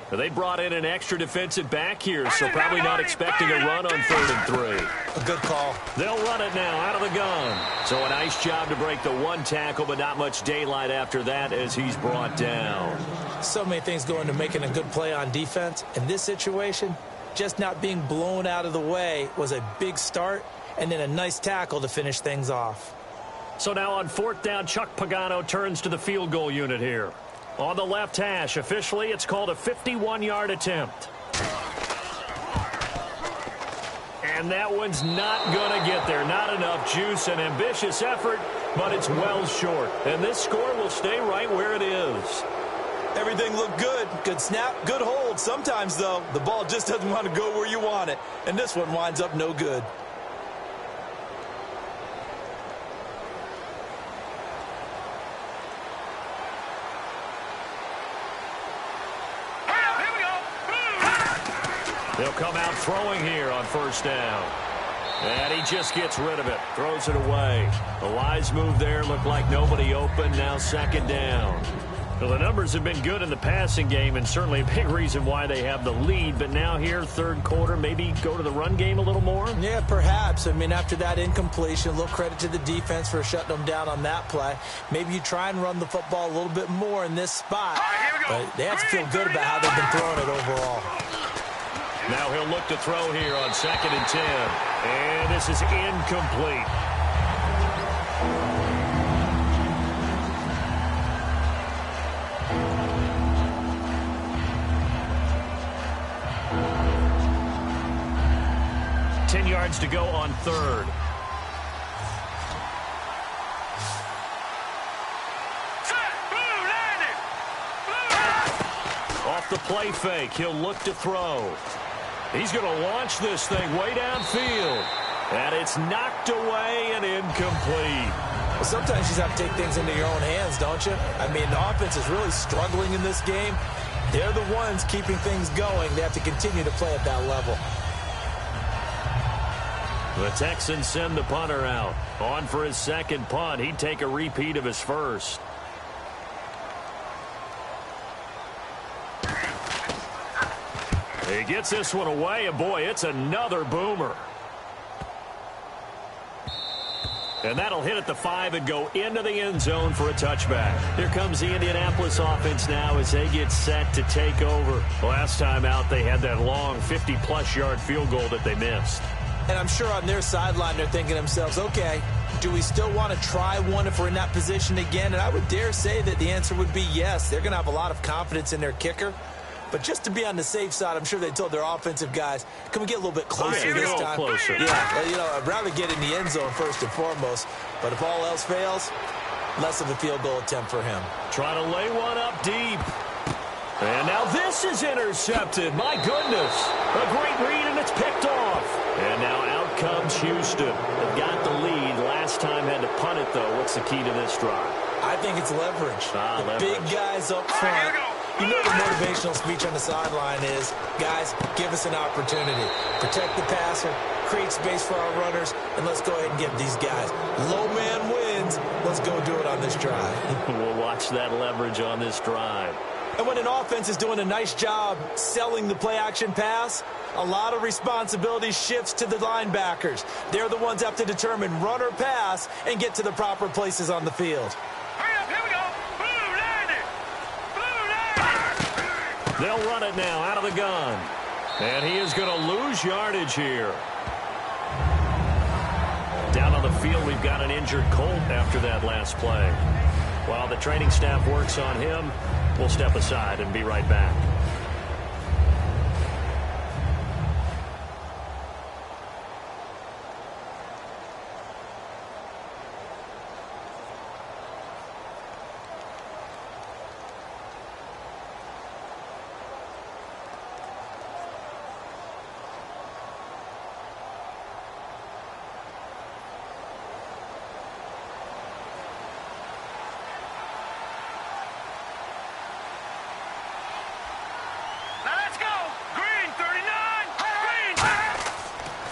They brought in an extra defensive back here, so probably not expecting a run on 3rd and 3. A good call. They'll run it now out of the gun. So a nice job to break the 1 tackle, but not much daylight after that as he's brought down. So many things go into making a good play on defense. In this situation, just not being blown out of the way was a big start, and then a nice tackle to finish things off. So now on 4th down, Chuck Pagano turns to the field goal unit here. On the left hash, officially, it's called a 51-yard attempt. And that one's not going to get there. Not enough juice, an ambitious effort, but it's well short. And this score will stay right where it is. Everything looked good. Good snap, good hold. Sometimes, though, the ball just doesn't want to go where you want it. And this one winds up no good. They'll come out throwing here on 1st down. And he just gets rid of it. Throws it away. The wise move there. Looked like nobody open. Now 2nd down. Well, the numbers have been good in the passing game, and certainly a big reason why they have the lead. But now here, 3rd quarter, maybe go to the run game a little more? Yeah, perhaps. I mean, after that incompletion, a little credit to the defense for shutting them down on that play. Maybe you try and run the football a little bit more in this spot. But they have to feel good about how they've been throwing it overall. Now he'll look to throw here on 2nd and 10. And this is incomplete. Yards to go on 3rd. Off off the play fake. He'll look to throw. He's going to launch this thing way downfield. And it's knocked away and incomplete. Well, sometimes you just have to take things into your own hands, don't you? I mean, the offense is really struggling in this game. They're the ones keeping things going. They have to continue to play at that level. The Texans send the punter out. On for his second punt. He'd take a repeat of his first. He gets this one away, and boy, it's another boomer. And that'll hit at the 5 and go into the end zone for a touchback. Here comes the Indianapolis offense now as they get set to take over. Last time out, they had that long 50-plus yard field goal that they missed. And I'm sure on their sideline they're thinking to themselves, okay, do we still want to try one if we're in that position again? And I would dare say that the answer would be yes. They're going to have a lot of confidence in their kicker. But just to be on the safe side, I'm sure they told their offensive guys, can we get a little bit closer this time? Closer. Yeah, you know, I'd rather get in the end zone first and foremost. But if all else fails, less of a field goal attempt for him. Trying to lay one up deep. And now this is intercepted. My goodness. A great read, and it's picked off. And now out comes Houston. They've got the lead. Last time had to punt it, though. What's the key to this drive? I think it's leverage. Leverage. Big guys up front. You know the motivational speech on the sideline is, guys, give us an opportunity. Protect the passer, create space for our runners, and let's go ahead and give these guys. Low man wins. Let's go do it on this drive. We'll watch that leverage on this drive. And when an offense is doing a nice job selling the play-action pass, a lot of responsibility shifts to the linebackers. They're the ones that have to determine run or pass and get to the proper places on the field. They'll run it now out of the gun. And he is going to lose yardage here. Down on the field, we've got an injured Colt after that last play. While the training staff works on him, we'll step aside and be right back.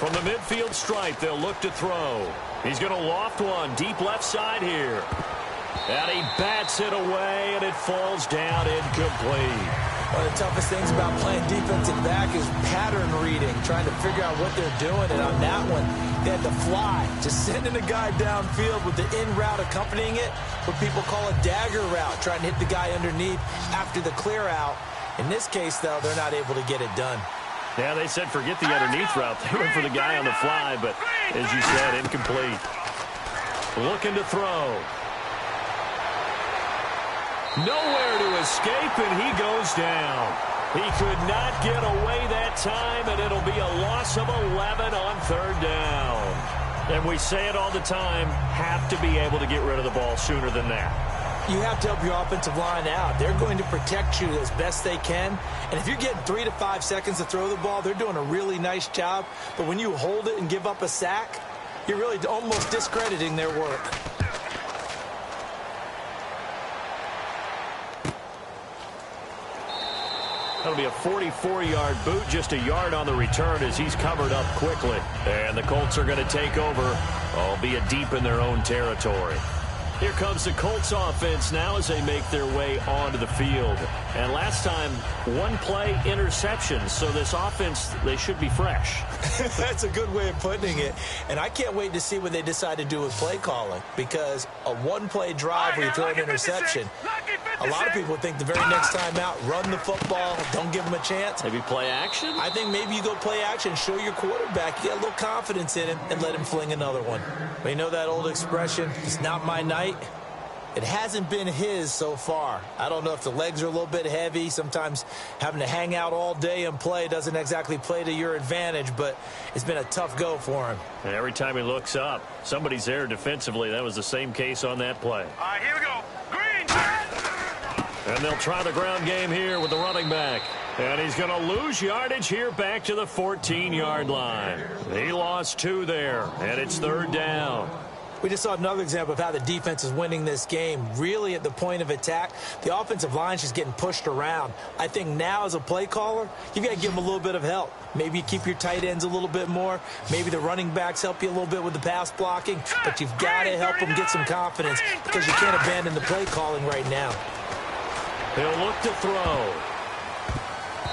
From the midfield stripe, they'll look to throw. He's going to loft one deep left side here. And he bats it away, and it falls down incomplete. One of the toughest things about playing defensive back is pattern reading, trying to figure out what they're doing. And on that one, they had to fly, just sending a guy downfield with the in route accompanying it, what people call a dagger route, trying to hit the guy underneath after the clear out. In this case, though, they're not able to get it done. Yeah, they said forget the underneath route. They went for the guy on the fly, but as you said, incomplete. Looking to throw. Nowhere to escape, and he goes down. He could not get away that time, and it'll be a loss of 11 on third down. And we say it all the time, have to be able to get rid of the ball sooner than that. You have to help your offensive line out. They're going to protect you as best they can. And if you're getting 3 to 5 seconds to throw the ball, they're doing a really nice job. But when you hold it and give up a sack, you're really almost discrediting their work. That'll be a 44-yard boot, just a yard on the return as he's covered up quickly. And the Colts are going to take over, albeit deep in their own territory. Here comes the Colts offense now as they make their way onto the field. And last time, one play interception. So this offense, they should be fresh. That's a good way of putting it. And I can't wait to see what they decide to do with play calling. Because a one-play drive where you throw an interception, a lot of people think the very next time out, run the football, don't give them a chance. Maybe play action? I think maybe you go play action, show your quarterback, you get a little confidence in him, and let him fling another one. But you know that old expression, it's not my night. It hasn't been his so far. I don't know if the legs are a little bit heavy. Sometimes having to hang out all day and play doesn't exactly play to your advantage, but it's been a tough go for him. And every time he looks up, somebody's there defensively. That was the same case on that play. All right, here we go. Green. And they'll try the ground game here with the running back. And he's going to lose yardage here back to the 14-yard line. He lost 2 there, and it's 3rd down. We just saw another example of how the defense is winning this game. Really at the point of attack, the offensive line's just getting pushed around. I think now as a play caller, you got to give them a little bit of help. Maybe you keep your tight ends a little bit more. Maybe the running backs help you a little bit with the pass blocking. But you've got to help them get some confidence because you can't abandon the play calling right now. He'll look to throw.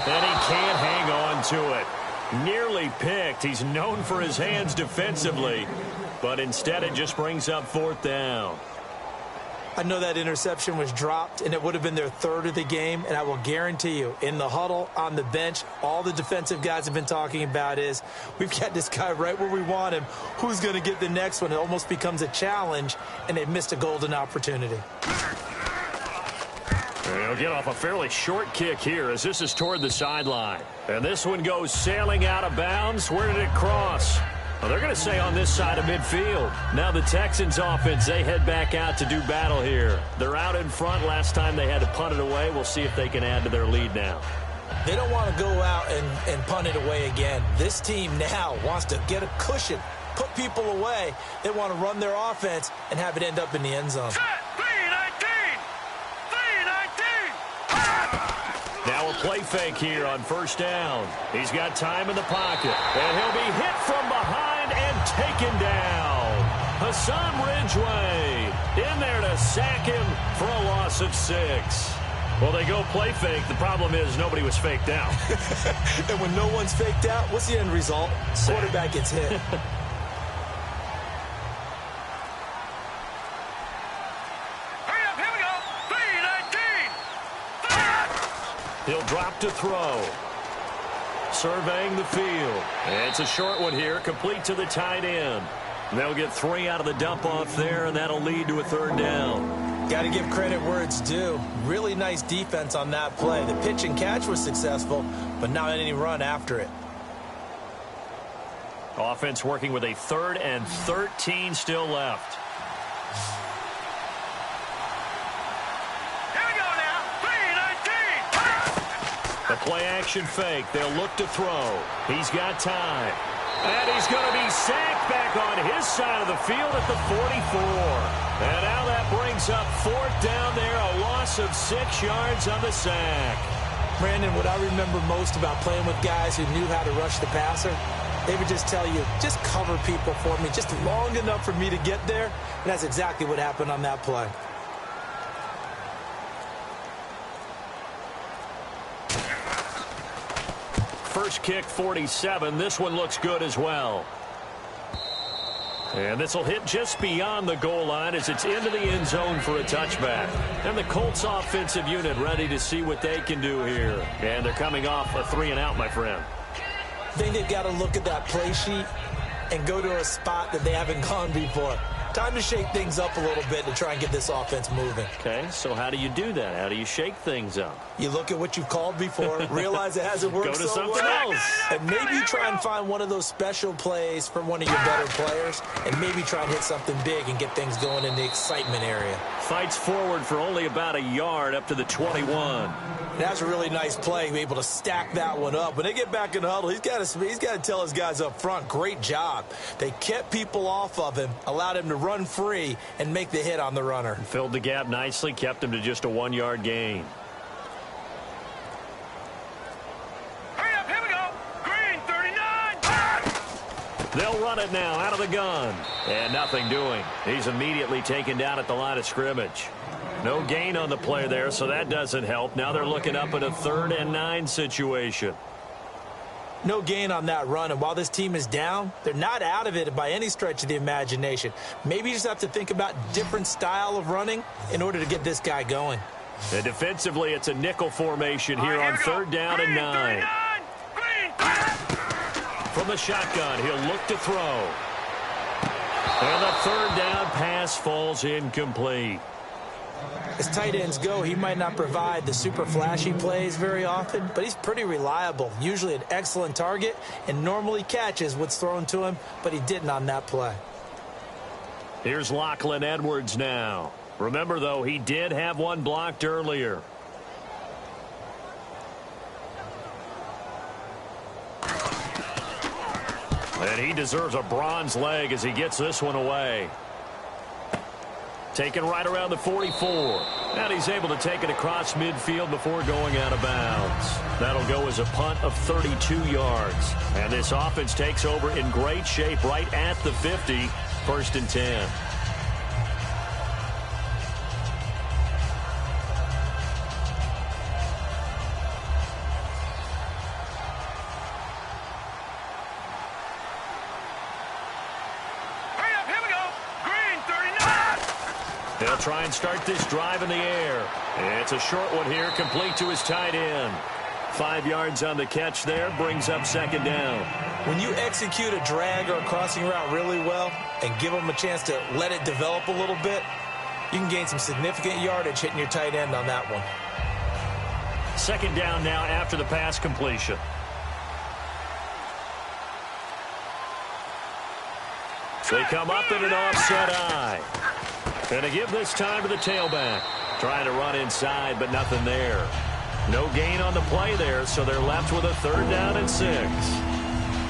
And he can't hang on to it. Nearly picked. He's known for his hands defensively. But instead it just brings up 4th down. I know that interception was dropped, and it would have been their 3rd of the game. And I will guarantee you, in the huddle, on the bench, all the defensive guys have been talking about is, we've got this guy right where we want him. Who's going to get the next one? It almost becomes a challenge, and they missed a golden opportunity. He'll get off a fairly short kick here as this is toward the sideline. And this one goes sailing out of bounds. Where did it cross? Well, they're going to say on this side of midfield. Now the Texans offense, they head back out to do battle here. They're out in front. Last time they had to punt it away. We'll see if they can add to their lead now. They don't want to go out and punt it away again. This team now wants to get a cushion, put people away. They want to run their offense and have it end up in the end zone. Now a play fake here on 1st down. He's got time in the pocket. And he'll be hit from behind and taken down. Hassan Ridgeway in there to sack him for a loss of 6. Well, they go play fake. The problem is nobody was faked out. And when no one's faked out, what's the end result? Quarterback gets hit. He'll drop to throw. Surveying the field. And it's a short one here, complete to the tight end. And they'll get 3 out of the dump off there, and that'll lead to a 3rd down. Got to give credit where it's due. Really nice defense on that play. The pitch and catch was successful, but not any run after it. Offense working with a 3rd and 13 still left. A play-action fake. They'll look to throw. He's got time. And he's going to be sacked back on his side of the field at the 44. And now that brings up 4th down there. A loss of 6 yards on the sack. Brandon, what I remember most about playing with guys who knew how to rush the passer, they would just tell you, just cover people for me, just long enough for me to get there. And that's exactly what happened on that play. First kick, 47. This one looks good as well. And this will hit just beyond the goal line as it's into the end zone for a touchback. And the Colts offensive unit ready to see what they can do here. And they're coming off a 3 and out, my friend. I think they've got to look at that play sheet and go to a spot that they haven't gone before. Time to shake things up a little bit to try and get this offense moving. Okay, so how do you do that? How do you shake things up? You look at what you've called before, realize it hasn't worked Go to so something well, else. and maybe try and find one of those special plays from one of your better players, and maybe try and hit something big and get things going in the excitement area. Fights forward for only about a yard up to the 21. That's a really nice play, be able to stack that one up. When they get back in the huddle, he's got to tell his guys up front, great job. They kept people off of him, allowed him to run free, and make the hit on the runner. Filled the gap nicely, kept him to just a 1-yard gain. Hurry up, here we go. Green, 39. They'll run it now out of the gun. And nothing doing. He's immediately taken down at the line of scrimmage. No gain on the play there, so that doesn't help. Now they're looking up at a 3rd and 9 situation. No gain on that run, and while this team is down, they're not out of it by any stretch of the imagination. Maybe you just have to think about different style of running in order to get this guy going. And defensively, it's a nickel formation here on 3rd down and 9. From the shotgun, he'll look to throw. And the 3rd down pass falls incomplete. As tight ends go, he might not provide the super flashy plays very often, but he's pretty reliable, usually an excellent target, and normally catches what's thrown to him, but he didn't on that play. Here's Lachlan Edwards now. Remember, though, he did have one blocked earlier. And he deserves a bronze leg as he gets this one away. Taken right around the 44. And he's able to take it across midfield before going out of bounds. That'll go as a punt of 32 yards. And this offense takes over in great shape right at the 50. 1st and 10. They'll try and start this drive in the air. It's a short one here, complete to his tight end. 5 yards on the catch there, brings up 2nd down. When you execute a drag or a crossing route really well and give them a chance to let it develop a little bit, you can gain some significant yardage hitting your tight end on that one. 2nd down now after the pass completion. They come up in an offset eye. And to give this time to the tailback. Trying to run inside, but nothing there. No gain on the play there, so they're left with a 3rd down and 6.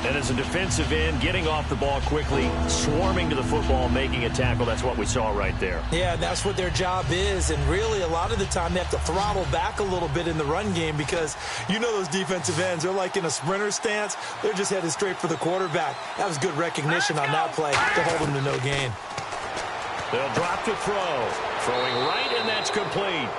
And as a defensive end, getting off the ball quickly, swarming to the football, making a tackle, that's what we saw right there. Yeah, that's what their job is. And really, a lot of the time, they have to throttle back a little bit in the run game because you know those defensive ends, they're like in a sprinter stance. They're just headed straight for the quarterback. That was good recognition on that play to hold them to no gain. They'll drop to throw. Throwing right, and that's complete.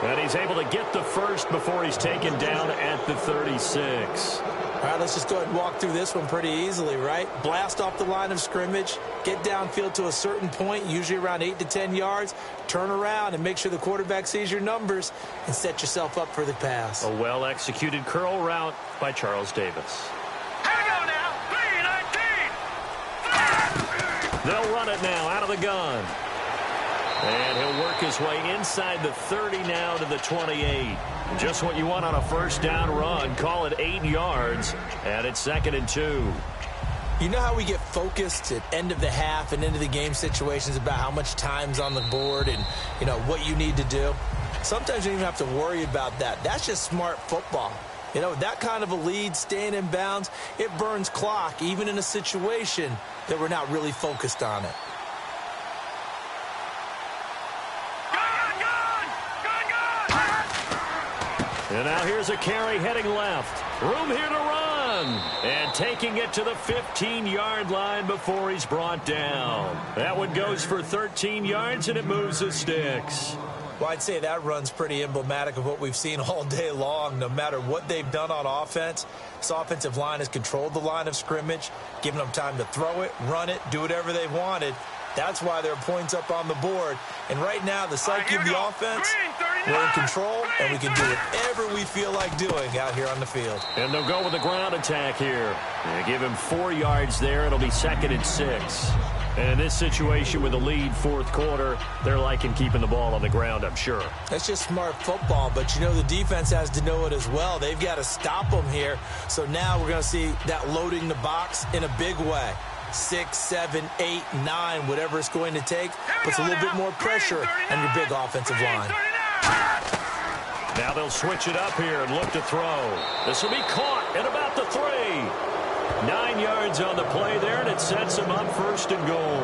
And he's able to get the first before he's taken down at the 36. All right, let's just go ahead and walk through this one pretty easily, right? Blast off the line of scrimmage, get downfield to a certain point, usually around 8 to 10 yards, turn around and make sure the quarterback sees your numbers and set yourself up for the pass. A well-executed curl route by Charles Davis. Here we go now. 3-19. They'll run it now out of the gun. And he'll work his way inside the 30 now to the 28. Just what you want on a 1st down run. Call it 8 yards, and it's 2nd and 2. You know how we get focused at end of the half and into the game situations about how much time's on the board and, you know, what you need to do? Sometimes you don't even have to worry about that. That's just smart football. You know, that kind of a lead, staying in bounds, it burns clock, even in a situation that we're not really focused on it. And now here's a carry heading left. Room here to run. And taking it to the 15-yard line before he's brought down. That one goes for 13 yards, and it moves the sticks. Well, I'd say that run's pretty emblematic of what we've seen all day long. No matter what they've done on offense, this offensive line has controlled the line of scrimmage, given them time to throw it, run it, do whatever they wanted. That's why there are points up on the board. And right now, the psyche of the offense, we're in control, and we can do whatever we feel like doing out here on the field. And they'll go with the ground attack here. They give him 4 yards there. It'll be 2nd and 6. And in this situation with the lead 4th quarter, they're liking keeping the ball on the ground, I'm sure. That's just smart football, but you know the defense has to know it as well. They've got to stop them here. So now we're going to see that loading the box in a big way. 6, 7, 8, 9, whatever it's going to take, puts a little bit more pressure on your big offensive line. Now they'll switch it up here and look to throw. This will be caught at about the 3. 9 yards on the play there, and it sets him up 1st and goal.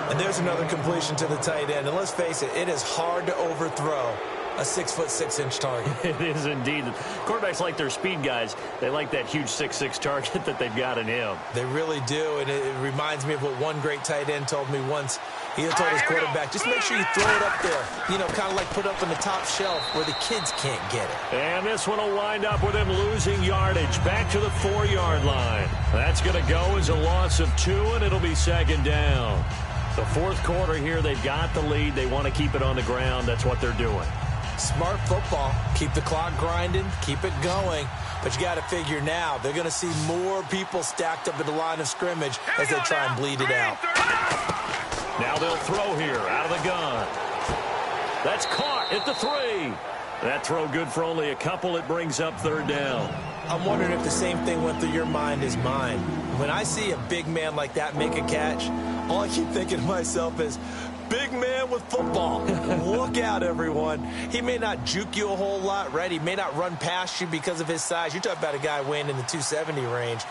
And there's another completion to the tight end. And let's face it, it is hard to overthrow a 6'6" target. It is indeed. Quarterbacks like their speed guys. They like that huge 6'6" target that they've got in him. They really do, and it reminds me of what one great tight end told me once. He told his quarterback, just make sure you throw it up there. You know, kind of like put up on the top shelf where the kids can't get it. And this one will wind up with him losing yardage back to the 4-yard line. That's going to go as a loss of 2, and it'll be 2nd down. The 4th quarter here, they've got the lead. They want to keep it on the ground. That's what they're doing. Smart football. Keep the clock grinding. Keep it going. But you got to figure now, they're going to see more people stacked up at the line of scrimmage as they try and bleed it out. Now they'll throw here out of the gun. That's caught at the 3. That throw good for only a couple. It brings up 3rd down. I'm wondering if the same thing went through your mind as mine. When I see a big man like that make a catch, all I keep thinking to myself is, big man with football. Look out, everyone. He may not juke you a whole lot, right? He may not run past you because of his size. You're talking about a guy weighing in the 270 range.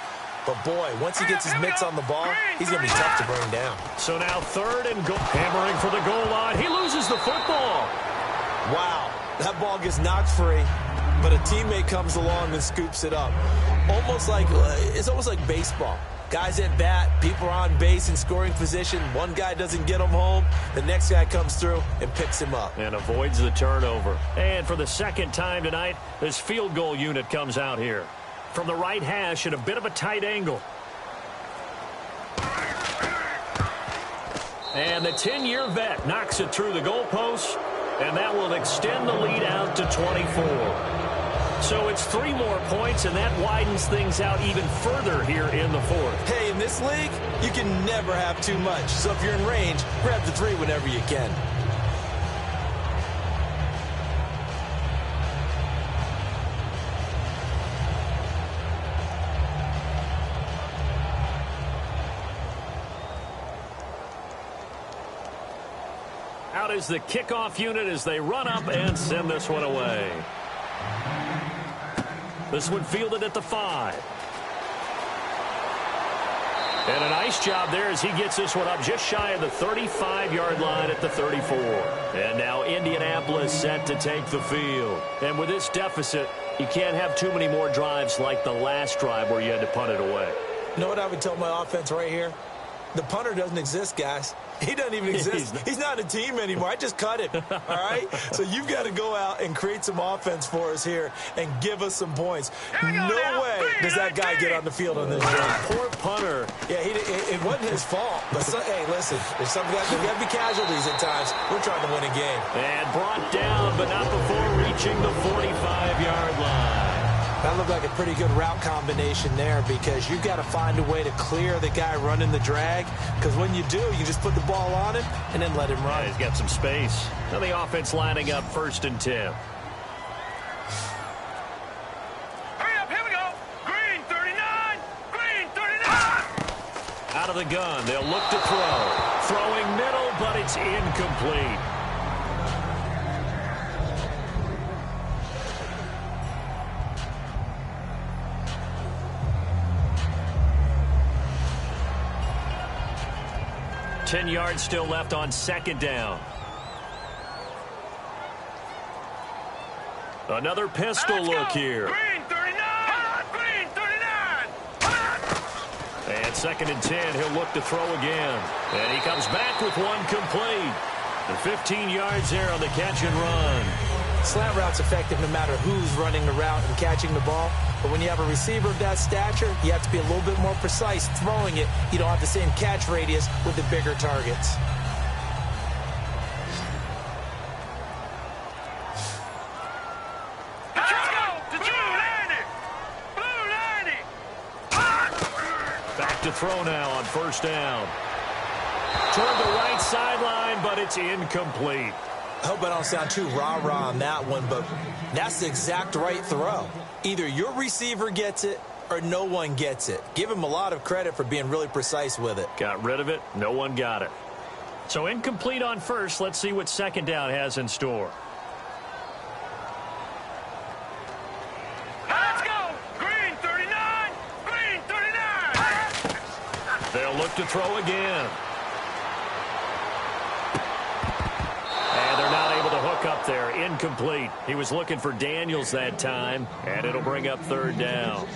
But, boy, once he gets his mitts on the ball, he's going to be tough to bring down. So now 3rd and goal. Hammering for the goal line. He loses the football. Wow, that ball gets knocked free, but a teammate comes along and scoops it up. It's almost like baseball. Guys at bat, people are on base in scoring position. One guy doesn't get him home. The next guy comes through and picks him up. And avoids the turnover. And for the 2nd time tonight, this field goal unit comes out here. From the right hash at a bit of a tight angle. And the 10-year vet knocks it through the goalpost, and that will extend the lead out to 24. So it's 3 more points, and that widens things out even further here in the 4th. Hey, in this league, you can never have too much. So if you're in range, grab the 3 whenever you can. Out is the kickoff unit as they run up and send this one away. This one fielded at the 5. And a nice job there as he gets this one up just shy of the 35-yard line at the 34. And now Indianapolis set to take the field. And with this deficit, you can't have too many more drives like the last drive where you had to punt it away. You know what I would tell my offense right here? The punter doesn't exist, guys. He doesn't even exist. He's not a team anymore. I just cut him, all right? So you've got to go out and create some offense for us here and give us some points. No way does that guy get on the field on this drive. Poor punter. Yeah, it wasn't his fault. But, hey, listen, there's got to be casualties at times. We're trying to win a game. And brought down, but not before reaching the 45-yard line. That looked like a pretty good route combination there because you've got to find a way to clear the guy running the drag because when you do, you just put the ball on him and then let him run. Yeah, he's got some space. Now the offense lining up 1st and 10. Hurry up, here we go. Green 39, green 39. Out of the gun, they'll look to throw. Throwing middle, but it's incomplete. Ten yards still left on 2nd down. Another pistol look here. Green 39, green 39. And 2nd and 10, he'll look to throw again. And he comes back with one complete. The 15 yards there on the catch and run. Slant route's effective no matter who's running the route and catching the ball. But when you have a receiver of that stature, you have to be a little bit more precise throwing it. You don't have the same catch radius with the bigger targets. Back to throw now on 1st down. Toward the right sideline, but it's incomplete. I hope I don't sound too rah-rah on that one, but that's the exact right throw. Either your receiver gets it or no one gets it. Give him a lot of credit for being really precise with it. Got rid of it. No one got it. So incomplete on 1st. Let's see what 2nd down has in store. Let's go. Green 39, green 39. They'll look to throw again. And they're not able to hook up there. Incomplete. He was looking for Daniels that time, and it'll bring up 3rd down.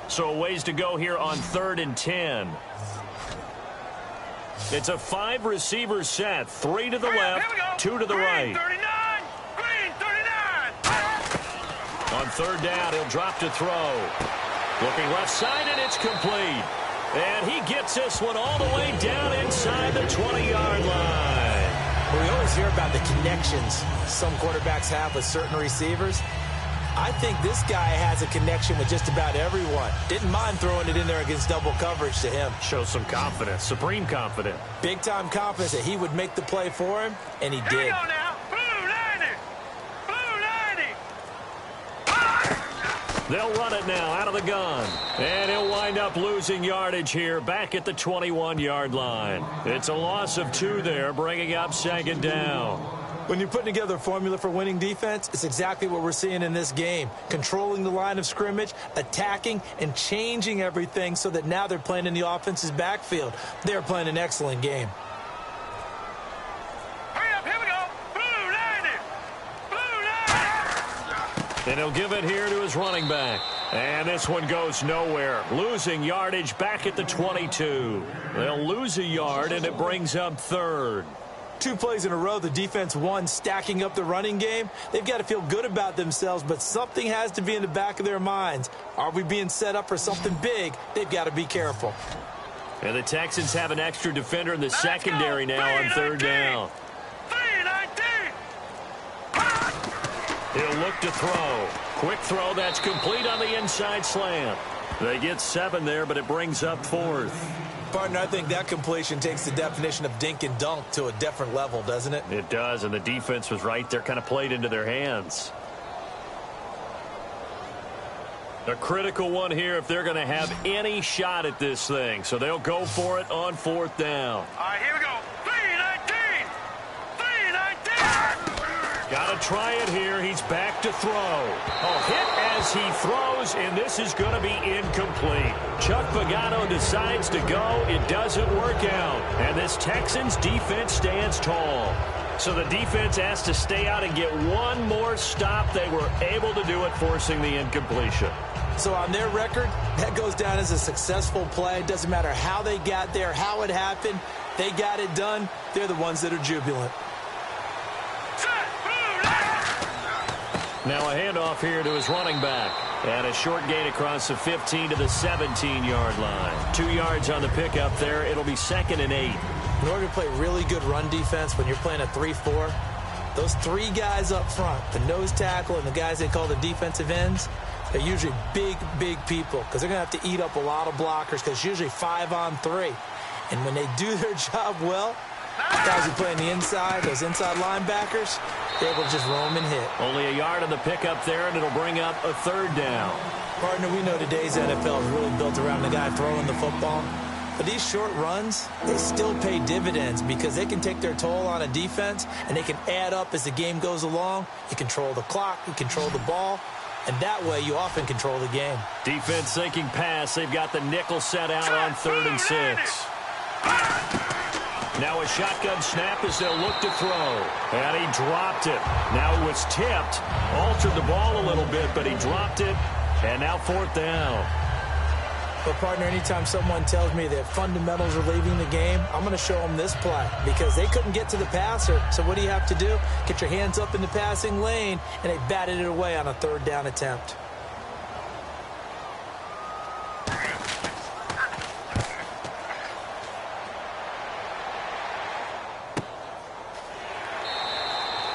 So a ways to go here on 3rd and 10. It's a 5-receiver set. 3 to the left, 2 to the right. Green 39, green 39. On 3rd down, he'll drop to throw. Looking left side, and it's complete. And he gets this one all the way down inside the 20-yard line. Well, we always hear about the connections some quarterbacks have with certain receivers. I think this guy has a connection with just about everyone. Didn't mind throwing it in there against double coverage to him. Shows some confidence, supreme confidence. Big-time confidence that he would make the play for him, and he Here did. we go now. Blue 90, blue 90. They'll run it now out of the gun. And he'll wind up losing yardage here back at the 21-yard line. It's a loss of 2 there, bringing up 2nd down. When you're putting together a formula for winning defense, it's exactly what we're seeing in this game. Controlling the line of scrimmage, attacking, and changing everything so that now they're playing in the offense's backfield. They're playing an excellent game. And he'll give it here to his running back. And this one goes nowhere. Losing yardage back at the 22. They'll lose a yard, and it brings up 3rd. 2 plays in a row, the defense won, stacking up the running game. They've got to feel good about themselves, but something has to be in the back of their minds. Are we being set up for something big? They've got to be careful. And the Texans have an extra defender in the secondary now on 3rd down. He'll look to throw. Quick throw that's complete on the inside slant. They get 7 there, but it brings up 4th. Partner, I think that completion takes the definition of dink and dunk to a different level, doesn't it? It does, and the defense was right there, kind of played into their hands. A critical one here if they're going to have any shot at this thing. So they'll go for it on 4th down. All right, here we go. 3-19. 3-19. Got to try it here. He's back to throw. Oh, hit as he throws, and this is going to be incomplete. Chuck Pagano decides to go. It doesn't work out. And this Texans defense stands tall. So the defense has to stay out and get one more stop. They were able to do it, forcing the incompletion. So on their record, that goes down as a successful play. It doesn't matter how they got there, how it happened. They got it done. They're the ones that are jubilant. Now a handoff here to his running back. And a short gain across the 15 to the 17-yard line. 2 yards on the pickup there. It'll be 2nd and 8. In order to play really good run defense when you're playing a 3-4, those 3 guys up front, the nose tackle and the guys they call the defensive ends, they're usually big, big people because they're going to have to eat up a lot of blockers because it's usually 5 on 3. And when they do their job well, guys who play on the inside, those inside linebackers, they're able to just roam and hit. Only a yard on the pickup there, and it'll bring up a 3rd down. Partner, we know today's NFL is really built around the guy throwing the football. But these short runs, they still pay dividends because they can take their toll on a defense, and they can add up as the game goes along. You control the clock, you control the ball, and that way you often control the game. Defense thinking pass. They've got the nickel set out on 3rd and 6. Now a shotgun snap as they'll look to throw. And he dropped it. Now it was tipped. Altered the ball a little bit, but he dropped it. And now 4th down. But, partner, anytime someone tells me that fundamentals are leaving the game, I'm going to show them this play because they couldn't get to the passer. So what do you have to do? Get your hands up in the passing lane, and they batted it away on a 3rd down attempt.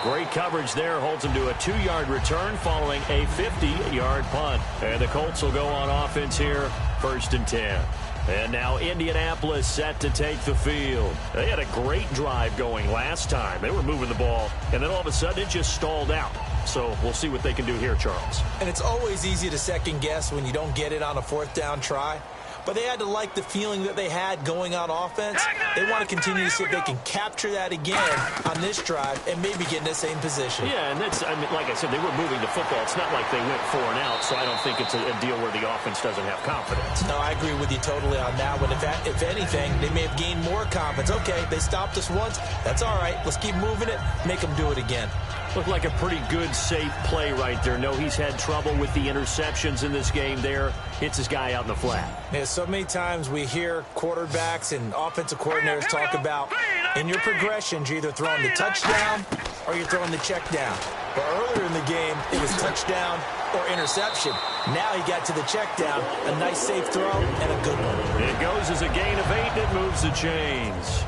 Great coverage there. Holds him to a 2-yard return following a 50-yard punt. And the Colts will go on offense here, 1st and 10. And now Indianapolis set to take the field. They had a great drive going last time. They were moving the ball, and then all of a sudden it just stalled out. So we'll see what they can do here, Charles. And it's always easy to second guess when you don't get it on a 4th down try. But they had to like the feeling that they had going on offense. They want to continue to see if they can capture that again on this drive and maybe get in the same position. Yeah, and that's, I mean, like I said, they were moving the football. It's not like they went 4 and out, so I don't think it's a deal where the offense doesn't have confidence. No, I agree with you totally on that one. If anything, they may have gained more confidence. Okay, they stopped us once. That's all right. Let's keep moving it. Make them do it again. Looked like a pretty good, safe play right there. No, he's had trouble with the interceptions in this game there. Hits his guy out in the flat. Yeah, so many times we hear quarterbacks and offensive coordinators talk about in your progressions, you're either throwing the touchdown or you're throwing the check down. But earlier in the game, it was touchdown or interception. Now he got to the check down, a nice safe throw, and a good one. It goes as a gain of 8, and it moves the chains.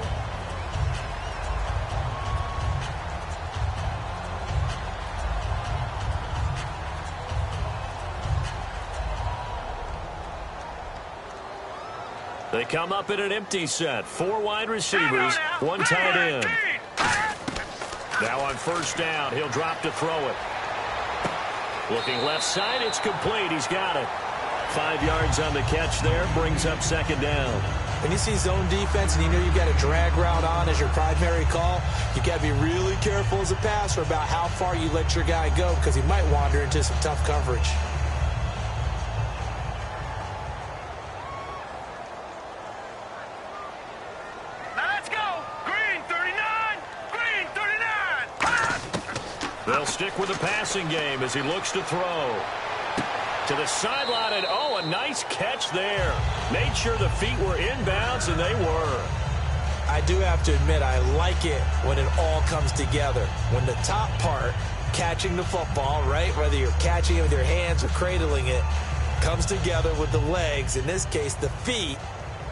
They come up in an empty set. 4 wide receivers, 1 tight end. Now on 1st down, he'll drop to throw it. Looking left side, it's complete. He's got it. 5 yards on the catch there, brings up second down. When you see zone defense and you know you've got a drag route on as your primary call, you got to be really careful as a passer about how far you let your guy go because he might wander into some tough coverage. They'll stick with the passing game as he looks to throw. To the sideline, and a nice catch there. Made sure the feet were inbounds, and they were. I do have to admit, I like it when it all comes together. When the top part, catching the football, right, whether you're catching it with your hands or cradling it, comes together with the legs, in this case the feet,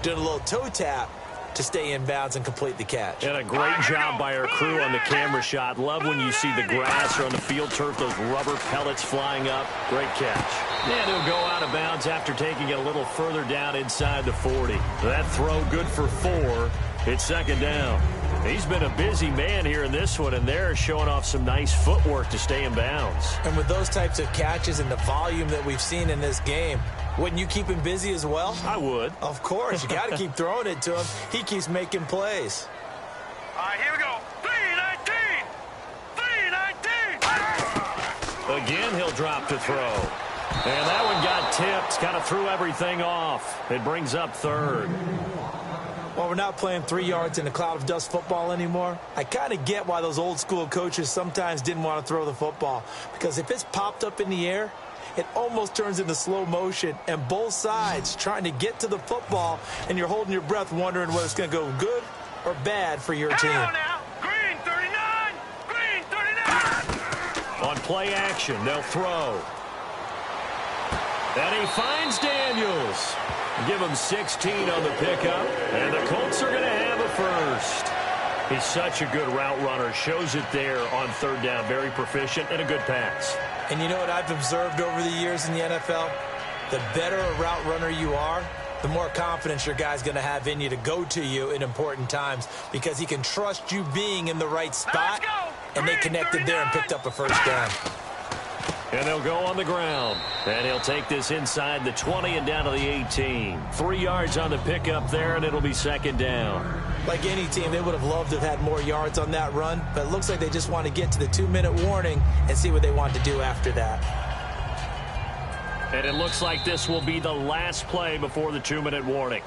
doing a little toe tap to stay in bounds and complete the catch. And a great job by our crew on the camera shot. Love when you see the grass or on the field turf, those rubber pellets flying up. Great catch. And he'll go out of bounds after taking it a little further down inside the 40. That throw good for 4. It's second down. He's been a busy man here in this one, and they're showing off some nice footwork to stay in bounds. And with those types of catches and the volume that we've seen in this game, wouldn't you keep him busy as well? I would. Of course. You got to keep throwing it to him. He keeps making plays. All right, here we go. 319. 319. Again, he'll drop to throw. And that one got tipped. Kind of threw everything off. It brings up third. Well, we're not playing 3 yards in a cloud of dust football anymore. I kind of get why those old school coaches sometimes didn't want to throw the football. Because if it's popped up in the air, it almost turns into slow motion, and both sides trying to get to the football, and you're holding your breath wondering whether it's going to go good or bad for your team. Now. Green 39. Green 39. On play action, they'll throw. And he finds Daniels. Give him 16 on the pickup, and the Colts are going to have a first. He's such a good route runner. Shows it there on third down. Very proficient and a good pass. And you know what I've observed over the years in the NFL? The better a route runner you are, the more confidence your guy's going to have in you to go to you in important times because he can trust you being in the right spot, and they connected there and picked up a first down. And they'll go on the ground. And he'll take this inside the 20 and down to the 18. 3 yards on the pickup there, and it'll be second down. Like any team, they would have loved to have had more yards on that run, but it looks like they just want to get to the 2-minute warning and see what they want to do after that. And it looks like this will be the last play before the 2-minute warning.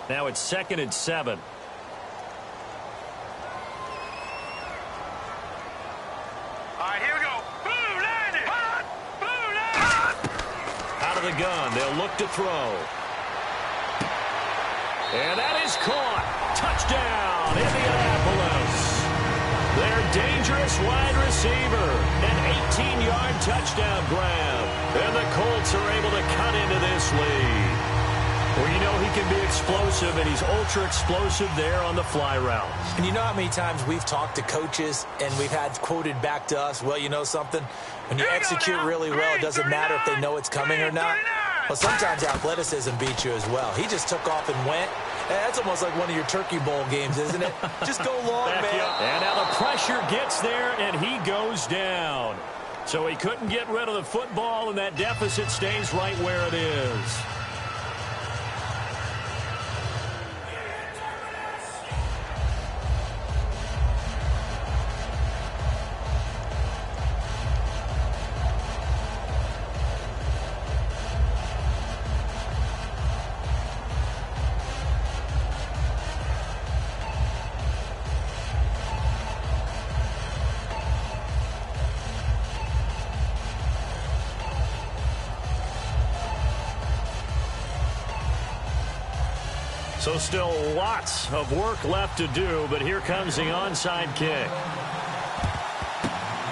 Now it's 2nd and 7. All right, here we go. Blue landed. Hot. Blue landed. Out of the gun, they'll look to throw. And that is caught. Touchdown, Indianapolis. Their dangerous wide receiver. An 18-yard touchdown grab. And the Colts are able to cut into this lead. Well, you know he can be explosive, and he's ultra-explosive there on the fly route. And you know how many times we've talked to coaches and we've had quoted back to us, well, you know something? When you execute really well, it doesn't matter if they know it's coming or not. Well, sometimes athleticism beats you as well. He just took off and went. That's almost like one of your Turkey Bowl games, isn't it? Just go long, man. And now the pressure gets there, and he goes down. So he couldn't get rid of the football, and that deficit stays right where it is. So still lots of work left to do, but here comes the onside kick.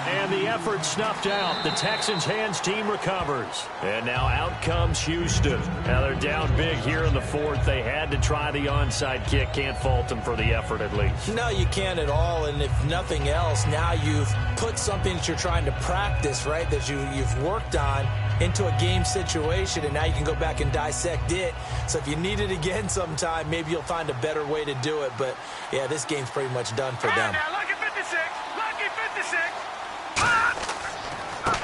And the effort snuffed out. The Texans' hands team recovers. And now out comes Houston. Now they're down big here in the fourth. They had to try the onside kick. Can't fault them for the effort at least. No, you can't at all. And if nothing else, now you've put something that you're trying to practice, right, that you've worked on into a game situation, and now you can go back and dissect it. So if you need it again sometime, maybe you'll find a better way to do it. But, yeah, this game's pretty much done for them. Now, lucky 56. Lucky 56.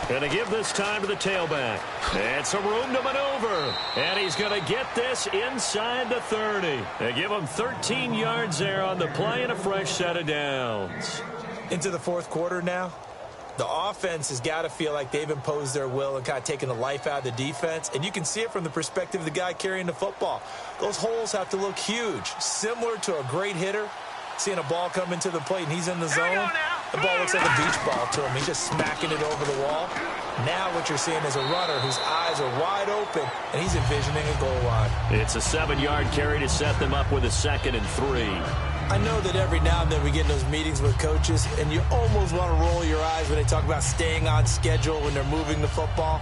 Going to give this time to the tailback. And some room to maneuver. And he's going to get this inside the 30. They give him 13 yards there on the play and a fresh set of downs. Into the fourth quarter now. The offense has got to feel like they've imposed their will and kind of taken the life out of the defense. And you can see it from the perspective of the guy carrying the football. Those holes have to look huge, similar to a great hitter. Seeing a ball come into the plate and he's in the zone. The ball looks like a beach ball to him. He's just smacking it over the wall. Now what you're seeing is a runner whose eyes are wide open, and he's envisioning a goal line. It's a 7-yard carry to set them up with a 2nd and 3. I know that every now and then we get in those meetings with coaches, and you almost want to roll your eyes when they talk about staying on schedule when they're moving the football.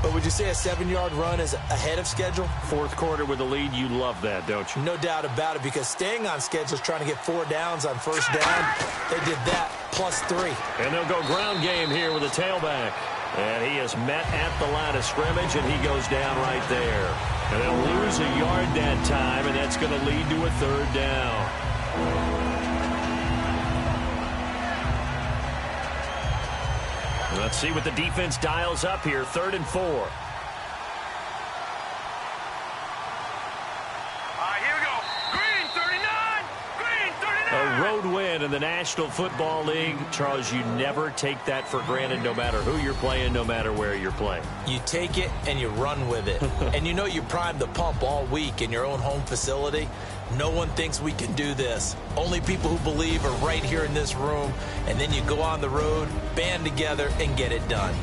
But would you say a 7-yard run is ahead of schedule? Fourth quarter with the lead, you love that, don't you? No doubt about it, because staying on schedule is trying to get 4 downs on first down. They did that, plus 3. And they'll go ground game here with a tailback. And he is met at the line of scrimmage, and he goes down right there. And they'll lose a yard that time, and that's going to lead to a 3rd down. Let's see what the defense dials up here. 3rd and 4. All right, here we go. Green 39. Green 39. A road win in the National Football League. Charles, you never take that for granted no matter who you're playing, no matter where you're playing. You take it and you run with it. And you know you primed the pump all week in your own home facility. No one thinks we can do this. Only people who believe are right here in this room. And then you go on the road, band together, and get it done.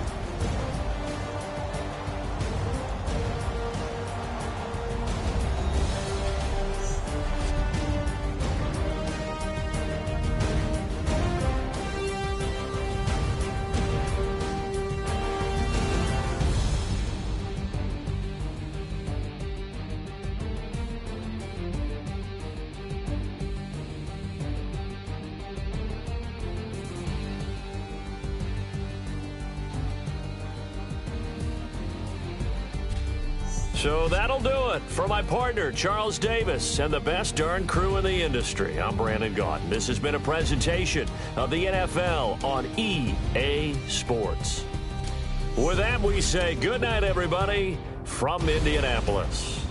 So that'll do it for my partner, Charles Davis, and the best darn crew in the industry. I'm Brandon Gaudin. This has been a presentation of the NFL on EA Sports. With that, we say good night, everybody, from Indianapolis.